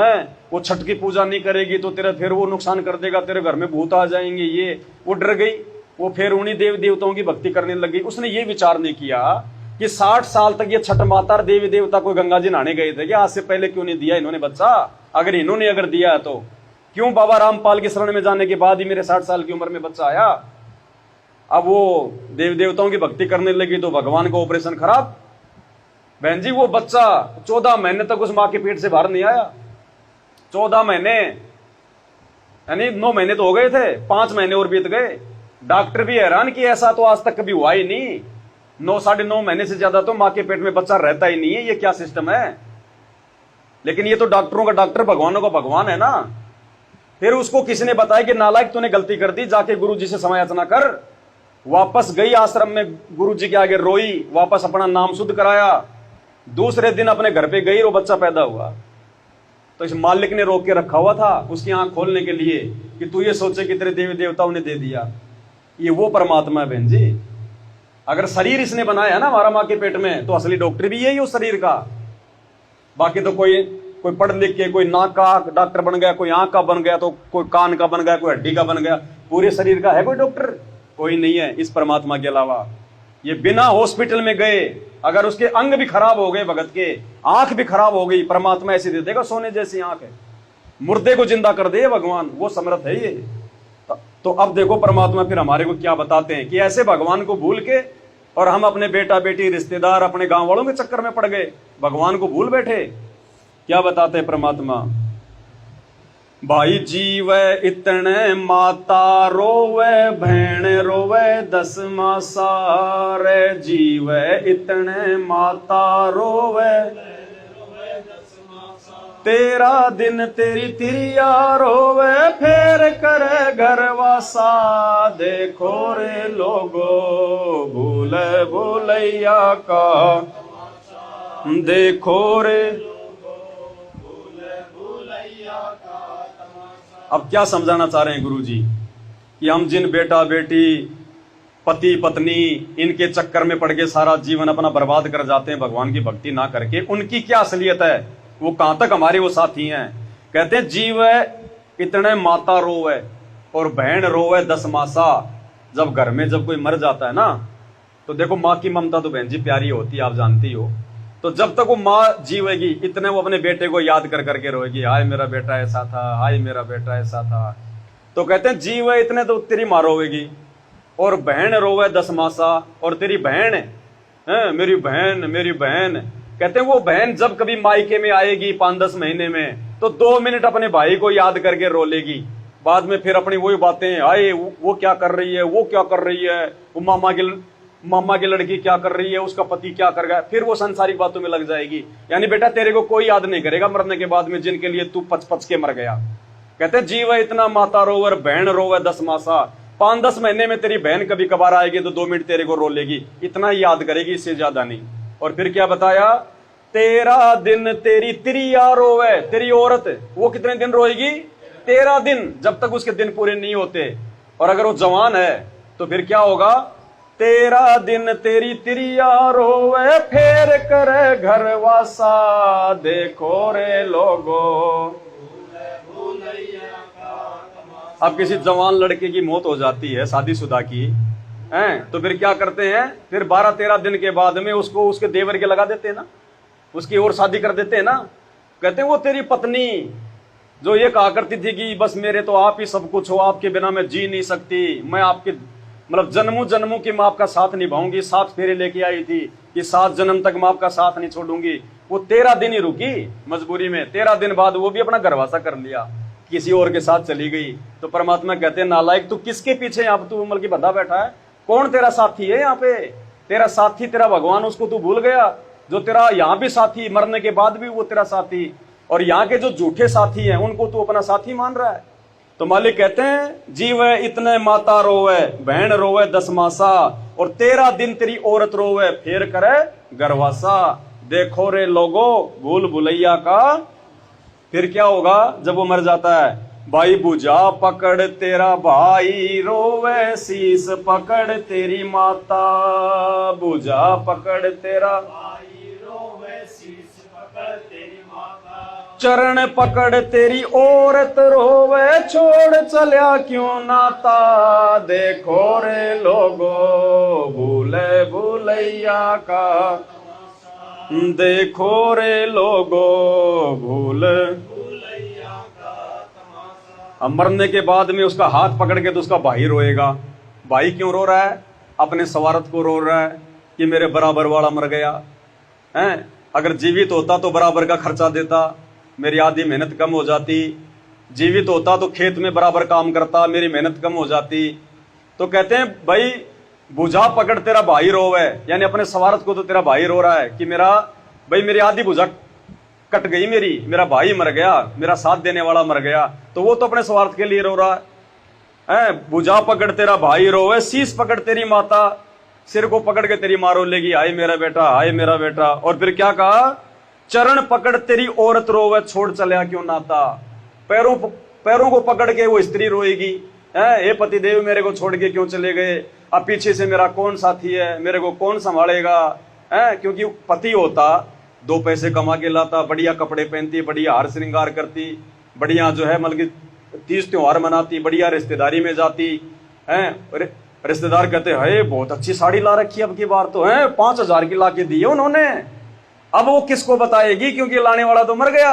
वो छठ की पूजा नहीं करेगी तो तेरा फिर वो नुकसान कर देगा, तेरे घर में भूत आ जाएंगे। ये वो डर गई, वो फिर उन्हीं देवी देवताओं की भक्ति करने लगी। उसने ये विचार नहीं किया कि 60 साल तक ये छठ माता और देवी देवता कोई गंगा जी नहाने गए थे कि आज से पहले क्यों नहीं दिया इन्होंने बच्चा? अगर इन्होंने दिया है तो क्यों बाबा रामपाल के शरण में जाने के बाद ही मेरे 60 साल की उम्र में बच्चा आया? अब वो देवी देवताओं की भक्ति करने लगी तो भगवान का ऑपरेशन खराब। बहन जी वो बच्चा 14 महीने तक उस माँ के पेट से बाहर नहीं आया। 14 महीने यानी 9 महीने तो हो गए थे, 5 महीने और बीत गए। डॉक्टर भी हैरान कि ऐसा तो आज तक कभी हुआ ही नहीं। 9-9.5 महीने से ज्यादा तो माँ के पेट में बच्चा रहता ही नहीं है। ये क्या सिस्टम है? लेकिन ये तो डॉक्टरों का डॉक्टर, भगवानों का भगवान है ना। फिर उसको किसी ने बताया कि नालायक तूने गलती कर दी, जाके गुरु जी से समायाचना कर। वापस गई आश्रम में, गुरु जी के आगे रोई, वापस अपना नाम शुद्ध कराया। दूसरे दिन अपने घर पे गई, वो बच्चा पैदा हुआ। तो इस मालिक ने रोक के रखा हुआ था उसकी आंख खोलने के लिए कि तू ये सोचे कि तेरे देवी देवताओं ने दे दिया। ये वो परमात्मा है बहन जी। अगर शरीर इसने बनाया ना हमारा माँ के पेट में, तो असली डॉक्टर भी यही उस शरीर का। बाकी तो कोई पढ़ लिख के कोई नाक का डॉक्टर बन गया, कोई आंख का बन गया, तो कोई कान का बन गया, कोई हड्डी का बन गया। पूरे शरीर का है कोई डॉक्टर? कोई नहीं है इस परमात्मा के अलावा। ये बिना हॉस्पिटल में गए अगर उसके अंग भी खराब हो गए, भगत के आंख भी खराब हो गई, परमात्मा ऐसे दे देगा, सोने जैसी आंख है, मुर्दे को जिंदा कर दे भगवान, वो समर्थ है ये। तो अब देखो परमात्मा फिर हमारे को क्या बताते हैं कि ऐसे भगवान को भूल के और हम अपने बेटा बेटी रिश्तेदार अपने गांव वालों के चक्कर में पड़ गए, भगवान को भूल बैठे। क्या बताते हैं परमात्मा? भाई जीवे इतने माता रोवे भैन रोवे 10 मासा रे जीवे इतने माता रोवे तेरा दिन तेरी तिरिया रोवे फेर करे घरवासा देखो रे लोगो भूल भूलैया का देखो रे। अब क्या समझाना चाह रहे हैं गुरुजी कि हम जिन बेटा बेटी पति पत्नी इनके चक्कर में पड़ के सारा जीवन अपना बर्बाद कर जाते हैं भगवान की भक्ति ना करके, उनकी क्या असलियत है, वो कहां तक हमारे वो साथी हैं। कहते हैं जीव इतने माता रोवे और बहन रोवे 10 मासा। जब घर में जब कोई मर जाता है ना तो देखो माँ की ममता तो बहन जी प्यारी होती है, आप जानती हो। तो जब तक वो माँ जीवेगी इतने वो अपने बेटे को याद कर करके रोएगी, हाय मेरा बेटा ऐसा था, हाय मेरा बेटा ऐसा था। तो कहते हैं जीव इतने तो तेरी माँ रोवेगी और बहन रोवे 10 मासा। और तेरी बहन है मेरी बहन मेरी बहन। कहते हैं वो बहन जब कभी मायके में आएगी 5-10 महीने में तो 2 मिनट अपने भाई को याद करके रो लेगी। बाद में फिर अपनी वही बातें, आए वो क्या कर रही है, वो क्या कर रही है, वो मामा की लड़की क्या कर रही है, उसका पति क्या कर गया, फिर वो संसारिक बातों में लग जाएगी। यानी बेटा तेरे को कोई याद नहीं करेगा मरने के बाद में जिनके लिए तू पच के मर गया। कहते हैं जीव इतना माता रोवर बहन रोवे 10 मासा। 5-10 महीने में तेरी बहन कभी कभार आएगी तो 2 मिनट तेरे को रो लेगी, इतना ही याद करेगी, इससे ज्यादा नहीं। और फिर क्या बताया, तेरा दिन तेरी तिरिया रोवे, तेरी औरत वो कितने दिन रोएगी, 13 दिन, जब तक उसके दिन पूरे नहीं होते। और अगर वो जवान है तो फिर क्या होगा, 13 दिन तेरी तिरिया रोवे फेर करे घरवासा देखो रे लोगो। अब किसी जवान लड़के की मौत हो जाती है शादीशुदा की हैं, तो फिर क्या करते हैं, फिर 12-13 दिन के बाद में उसको उसके देवर के लगा देते हैं ना, उसकी और शादी कर देते हैं ना। कहते हैं वो तेरी पत्नी जो ये कहा करती थी कि बस मेरे तो आप ही सब कुछ हो, आपके बिना मैं जी नहीं सकती, मैं आपके मतलब जन्मों जन्मों की मैं आपका साथ निभाऊंगी, 7 फेरे लेके आई थी कि 7 जन्म तक मैं आपका साथ नहीं छोड़ूंगी। वो 13 दिन ही रुकी मजबूरी में, 13 दिन बाद वो भी अपना घरवासा कर लिया, किसी और के साथ चली गई। तो परमात्मा कहते हैं नालायक तू किसके पीछे यहाँ तू उमल की बंधा बैठा है, कौन तेरा साथी है यहाँ पे, तेरा साथी तेरा भगवान, उसको तू भूल गया जो तेरा यहाँ भी साथी, मरने के बाद भी वो तेरा साथी, और यहाँ के जो झूठे साथी हैं उनको तू अपना साथी मान रहा है। तो मालिक कहते हैं जीव इतने माता रोवे बहन रोवे 10 मासा और 13 दिन तेरी औरत रोवे फेर करे गरवासा देखो रे लोगो भूल भुलैया का। फिर क्या होगा जब वो मर जाता है, भाई बुझा पकड़ तेरा भाई रोवे शीस पकड़ तेरी माता, बुझा पकड़ तेरा भाई रोवे शीस पकड़ तेरी माता, चरण पकड़ तेरी औरत रोवे छोड़ चलिया क्यों नाता, देखो रे लोगो भूले भूलैया का, देखो रे लोगो भूल। अब मरने के बाद में उसका हाथ पकड़ के तो उसका भाई रोएगा। भाई क्यों रो रहा है, अपने स्वार्थ को रो रहा है कि मेरे बराबर वाला मर गया है, अगर जीवित होता तो बराबर का खर्चा देता, मेरी आधी मेहनत कम हो जाती, जीवित होता तो खेत में बराबर काम करता, मेरी मेहनत कम हो जाती। तो कहते हैं भाई बुझा पकड़ तेरा भाई रोवे, यानी अपने स्वार्थ को तो तेरा भाई रो रहा है कि मेरा भाई मेरी आधी बुझा कट गई, मेरा भाई मर गया, मेरा साथ देने वाला मर गया, तो वो तो अपने स्वार्थ के लिए रो रहा है। बुझा पकड़ तेरा भाई रोवे शीश पकड़ तेरी माता, सिर को पकड़ के तेरी माँ रो लेगी, हाय मेरा बेटा हाय मेरा बेटा। और फिर क्या कहा, चरण पकड़ तेरी औरत रोवे छोड़ चलिया क्यों नाता, पैरों को पकड़ के वो स्त्री रोएगी, हे पति देव मेरे को छोड़ के क्यों चले गए, अब पीछे से मेरा कौन साथी है, मेरे को कौन संभालेगा, क्योंकि पति होता 2 पैसे कमा के लाता, बढ़िया कपड़े पहनती, बढ़िया हार श्रृंगार करती, बढ़िया जो है मतलब तीज त्योहार मनाती, बढ़िया रिश्तेदारी में जाती है। रिश्तेदार कहते हैं बहुत अच्छी साड़ी ला रखी है, अब की बार तो है 5,000 की ला के दी है उन्होंने। अब वो किसको बताएगी क्योंकि लाने वाला तो मर गया,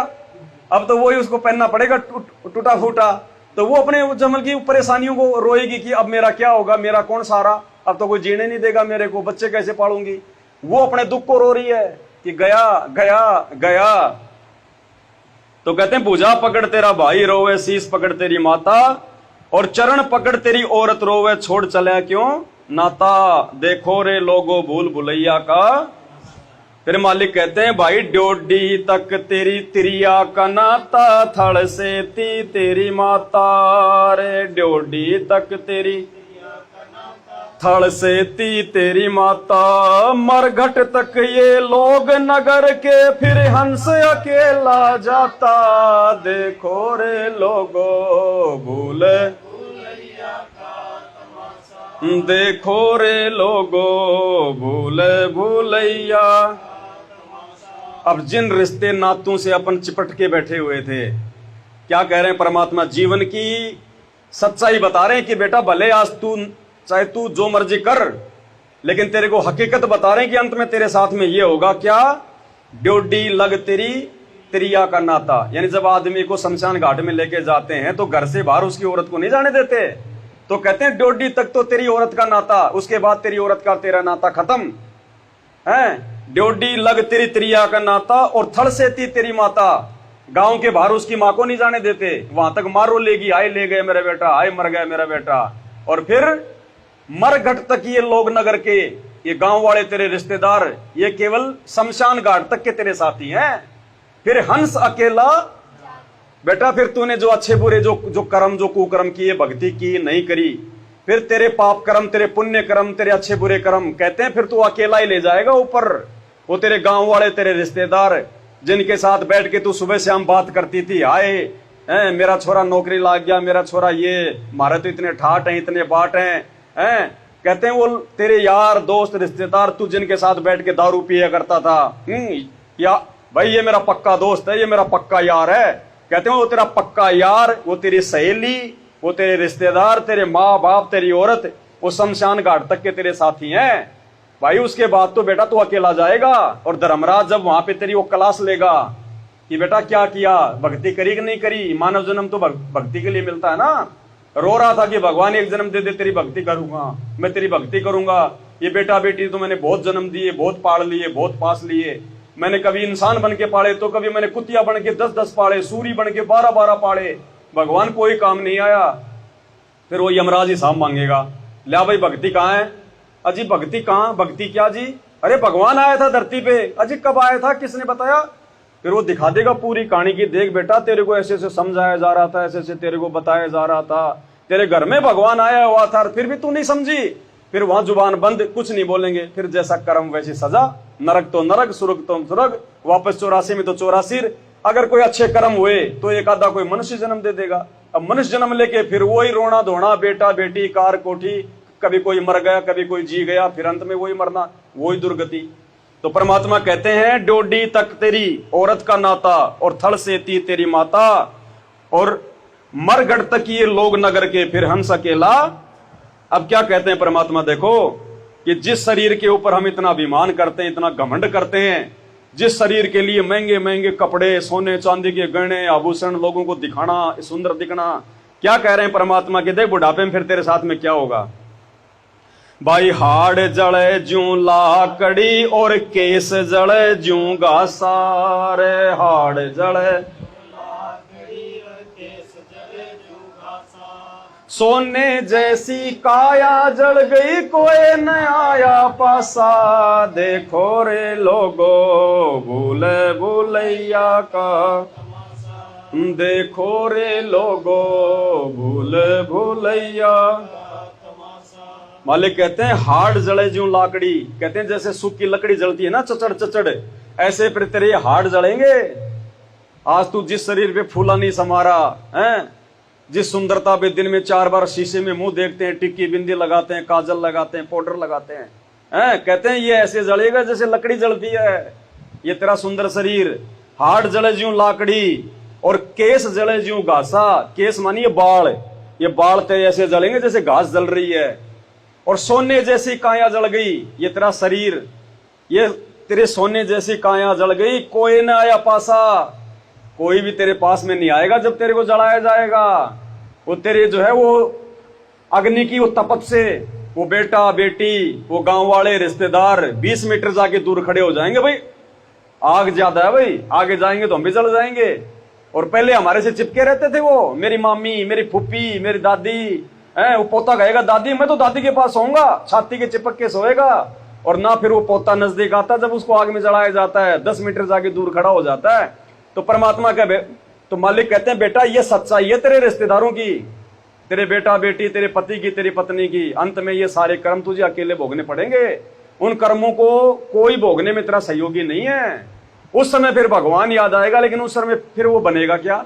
अब तो वही उसको पहनना पड़ेगा टूटा फूटा। तो वो अपने जमल की परेशानियों को रोएगी कि अब मेरा क्या होगा, मेरा कौन सहारा, अब तो कोई जीने नहीं देगा मेरे को, बच्चे कैसे पालूंगी। वो अपने दुख को रो रही है कि गया गया गया। तो कहते हैं भुजा पकड़ तेरा भाई रोवे, शीश पकड़ तेरी माता, और चरण पकड़ तेरी औरत रोवे, छोड़ चला क्यों नाता। देखो रे लोगो भूल भुलैया का। फिर मालिक कहते हैं भाई ड्योडी तक तेरी तिरिया का नाता, थड़ से ती तेरी माता रे। ड्योडी तक तेरी थड़ से ती तेरी माता, मरघट तक ये लोग नगर के, फिर हंस अकेला जाता। देखो रे लोगो भूल, देखो रे लोगो भूल भूलैया। अब जिन रिश्ते नातों से अपन चिपट के बैठे हुए थे, क्या कह रहे हैं परमात्मा? जीवन की सच्चाई बता रहे हैं कि बेटा भले आज तू चाहे तू जो मर्जी कर, लेकिन तेरे को हकीकत बता रहे हैं कि अंत में तेरे साथ में ये होगा क्या? ड्योडी लग तेरी तिरिया का नाता। यानी जब आदमी को शमशान घाट में लेके जाते हैं तो घर से बाहर उसकी औरत को नहीं जाने देते, तो कहते हैं ड्योडी तक तो तेरी औरत का नाता, उसके बाद तेरी औरत का तेरा नाता खत्म है। ड्योडी लग तेरी तिरिया का नाता, और थड़ से थी तेरी माता। गांव के बाहर उसकी मां को नहीं जाने देते, वहां तक मारो लेगी, आए ले गए मेरा बेटा, आए मर गया मेरा बेटा। और फिर मरघट तक ये लोग नगर के, ये गांव वाले तेरे रिश्तेदार, ये केवल शमशान घाट तक के तेरे साथी हैं। फिर हंस अकेला बेटा, फिर तूने जो अच्छे बुरे जो कर्म जो कुकर्म किए, भक्ति की नहीं करी, फिर तेरे पाप कर्म, तेरे पुण्य कर्म, तेरे अच्छे बुरे कर्म, कहते हैं फिर तू अकेला ही ले जाएगा ऊपर। वो तेरे गांव वाले तेरे रिश्तेदार जिनके साथ बैठ के तू सुबह शाम बात करती थी, आए मेरा छोरा नौकरी लाग गया, मेरा छोरा ये, मारे तो इतने ठाट हैं, इतने बाट हैं, कहते हैं वो तेरे यार दोस्त रिश्तेदार, तू जिनके साथ बैठ के दारू पिया करता था, या भाई ये मेरा पक्का दोस्त है, ये मेरा पक्का यार है, कहते हैं वो तेरा पक्का यार, वो तेरी सहेली, वो तेरे रिश्तेदार, तेरे माँ बाप, तेरी औरत, वो शमशान घाट तक के तेरे साथी हैं भाई। उसके बाद तो बेटा तू अकेला जाएगा। और धर्मराज जब वहां पे तेरी वो क्लास लेगा कि बेटा क्या किया, भक्ति करी कि नहीं करी, मानव जन्म तो भक्ति के लिए मिलता है ना। रो रहा था कि भगवान एक जन्म दे दे, तेरी भक्ति करूंगा, मैं तेरी भक्ति करूंगा। ये बेटा बेटी तो मैंने बहुत जन्म दिए, बहुत पाल लिए, बहुत पास लिए, मैंने कभी इंसान बन के पाले, तो कभी मैंने कुतिया बन के 10-10 पाले, सूरी बन के 12-12 पाले, भगवान कोई काम नहीं आया। फिर वो यमराज हिसाब मांगेगा, ला भाई भक्ति कहाँ है? अजी भक्ति कहाँ, भक्ति क्या जी? अरे भगवान आया था धरती पे। अजी कब आया था, किसने बताया? फिर वो दिखा देगा पूरी कहानी की, देख बेटा तेरे को ऐसे ऐसे समझाया जा रहा था, ऐसे ऐसे तेरे को बताया जा रहा था, तेरे घर में भगवान आया हुआ था, फिर भी तू नहीं समझी। फिर वहां जुबान बंद, कुछ नहीं बोलेंगे। फिर जैसा कर्म वैसी सजा, नरक तो नरक, स्वर्ग तो स्वर्ग, वापस 84 में तो 84। अगर कोई अच्छे कर्म हुए तो एक आधा कोई मनुष्य जन्म दे देगा। अब मनुष्य जन्म लेके फिर वही रोना धोना, बेटा बेटी, कार कोठी, कभी कोई मर गया, कभी कोई जी गया, फिर अंत में वही मरना, वही दुर्गति। तो परमात्मा कहते हैं डोडी तक तेरी औरत का नाता, और थड़ से थी तेरी माता, और मरगढ़ तक ये लोग नगर के, फिर हंस अकेला। अब क्या कहते हैं परमात्मा, देखो कि जिस शरीर के ऊपर हम इतना अभिमान करते हैं, इतना घमंड करते हैं, जिस शरीर के लिए महंगे महंगे कपड़े, सोने चांदी के गहने आभूषण, लोगों को दिखाना, सुंदर दिखना, क्या कह रहे हैं परमात्मा के, देख बुढ़ापे में फिर तेरे साथ में क्या होगा भाई। हाड़ जड़े ज्यों लाकड़ी, और केस जड़े ज्यों घासा रे। हाड़ जड़े सोने जैसी काया जल गई, कोई न आया पासा। देखो रे लोगो भूले भूलैया का, देखो रे लोगो भूले भूलैया। मालिक कहते हैं हाड़ जले ज्यों लाकड़ी, कहते हैं जैसे सूखी लकड़ी जलती है ना चचड़ चचड़, ऐसे फिर तेरे हाड़ जलेंगे। आज तू जिस शरीर पे फूला नहीं समारा है, जिस सुंदरता पे दिन में 4 बार शीशे में मुंह देखते हैं, टिक्की बिंदी लगाते हैं, काजल लगाते हैं, पाउडर लगाते हैं, कहते हैं ये ऐसे जलेगा जैसे लकड़ी जलती है ये तेरा सुंदर शरीर। हाड़ जले ज्यों लाकड़ी, और केस जले ज्यों घासा। केस मानिए बाल, ये बाल तेरे ऐसे जलेंगे जैसे घास जल रही है। और सोने जैसी काया जल गई, ये तेरा शरीर, ये तेरे सोने जैसी काया जल गई, कोई न आया पासा। कोई भी तेरे पास में नहीं आएगा जब तेरे को जलाया जाएगा। वो तेरे जो है वो अग्नि की वो तपत से, वो बेटा बेटी, वो गांव वाले रिश्तेदार 20 मीटर जाके दूर खड़े हो जाएंगे, भाई आग ज्यादा है भाई, आगे जाएंगे तो हम भी जल जाएंगे। और पहले हमारे से चिपके रहते थे वो, मेरी मामी, मेरी फूफी, मेरी दादी है। वो पोता कहेगा दादी, मैं तो दादी के पास सोऊंगा, छाती के चिपक के सोएगा। और ना फिर वो पोता नजदीक आता जब उसको आग में जलाया जाता है, 10 मीटर जाके दूर खड़ा हो जाता है। तो परमात्मा का तो मालिक कहते हैं बेटा ये सच्चाई है तेरे रिश्तेदारों की, तेरे बेटा बेटी, तेरे पति की, तेरी पत्नी की। अंत में ये सारे कर्म तुझे अकेले भोगने पड़ेंगे। उन कर्मों को कोई भोगने में तेरा सहयोगी नहीं है। उस समय फिर भगवान याद आएगा, लेकिन उस समय फिर वो बनेगा क्या?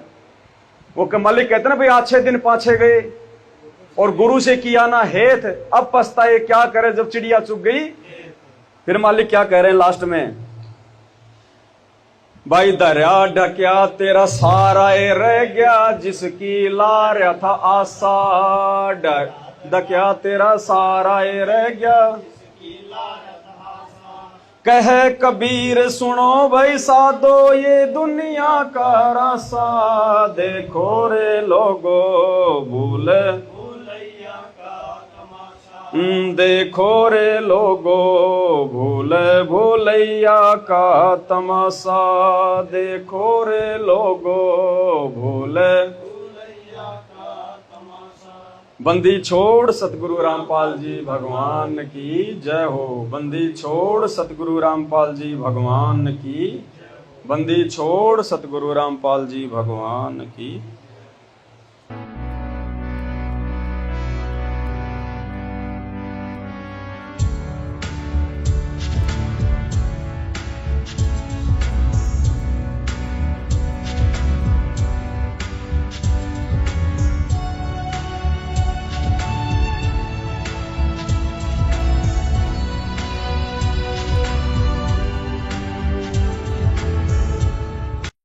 वो मालिक कहते ना भाई अच्छे दिन पाछे गए और गुरु से किया ना हेत, अब पछताए क्या करे जब चिड़िया चुग गई। फिर मालिक क्या कह रहे हैं लास्ट में, भाई दरिया ढक्या तेरा सारा रह गया, जिसकी ला रहा था आशा। ढक्या तेरा सारा रह गया, कह कबीर सुनो भाई साधो ये दुनिया का रासा। देखो रे लोगो भूल देखो रे लोगो भूल भूलैया का तमाशा। देखो रे लोगो भूल भूलैया का तमाशा। बंदी छोड़ सतगुरु रामपाल जी भगवान की जय हो। बंदी छोड़ सतगुरु रामपाल जी भगवान की। बंदी छोड़ सतगुरु रामपाल जी भगवान की।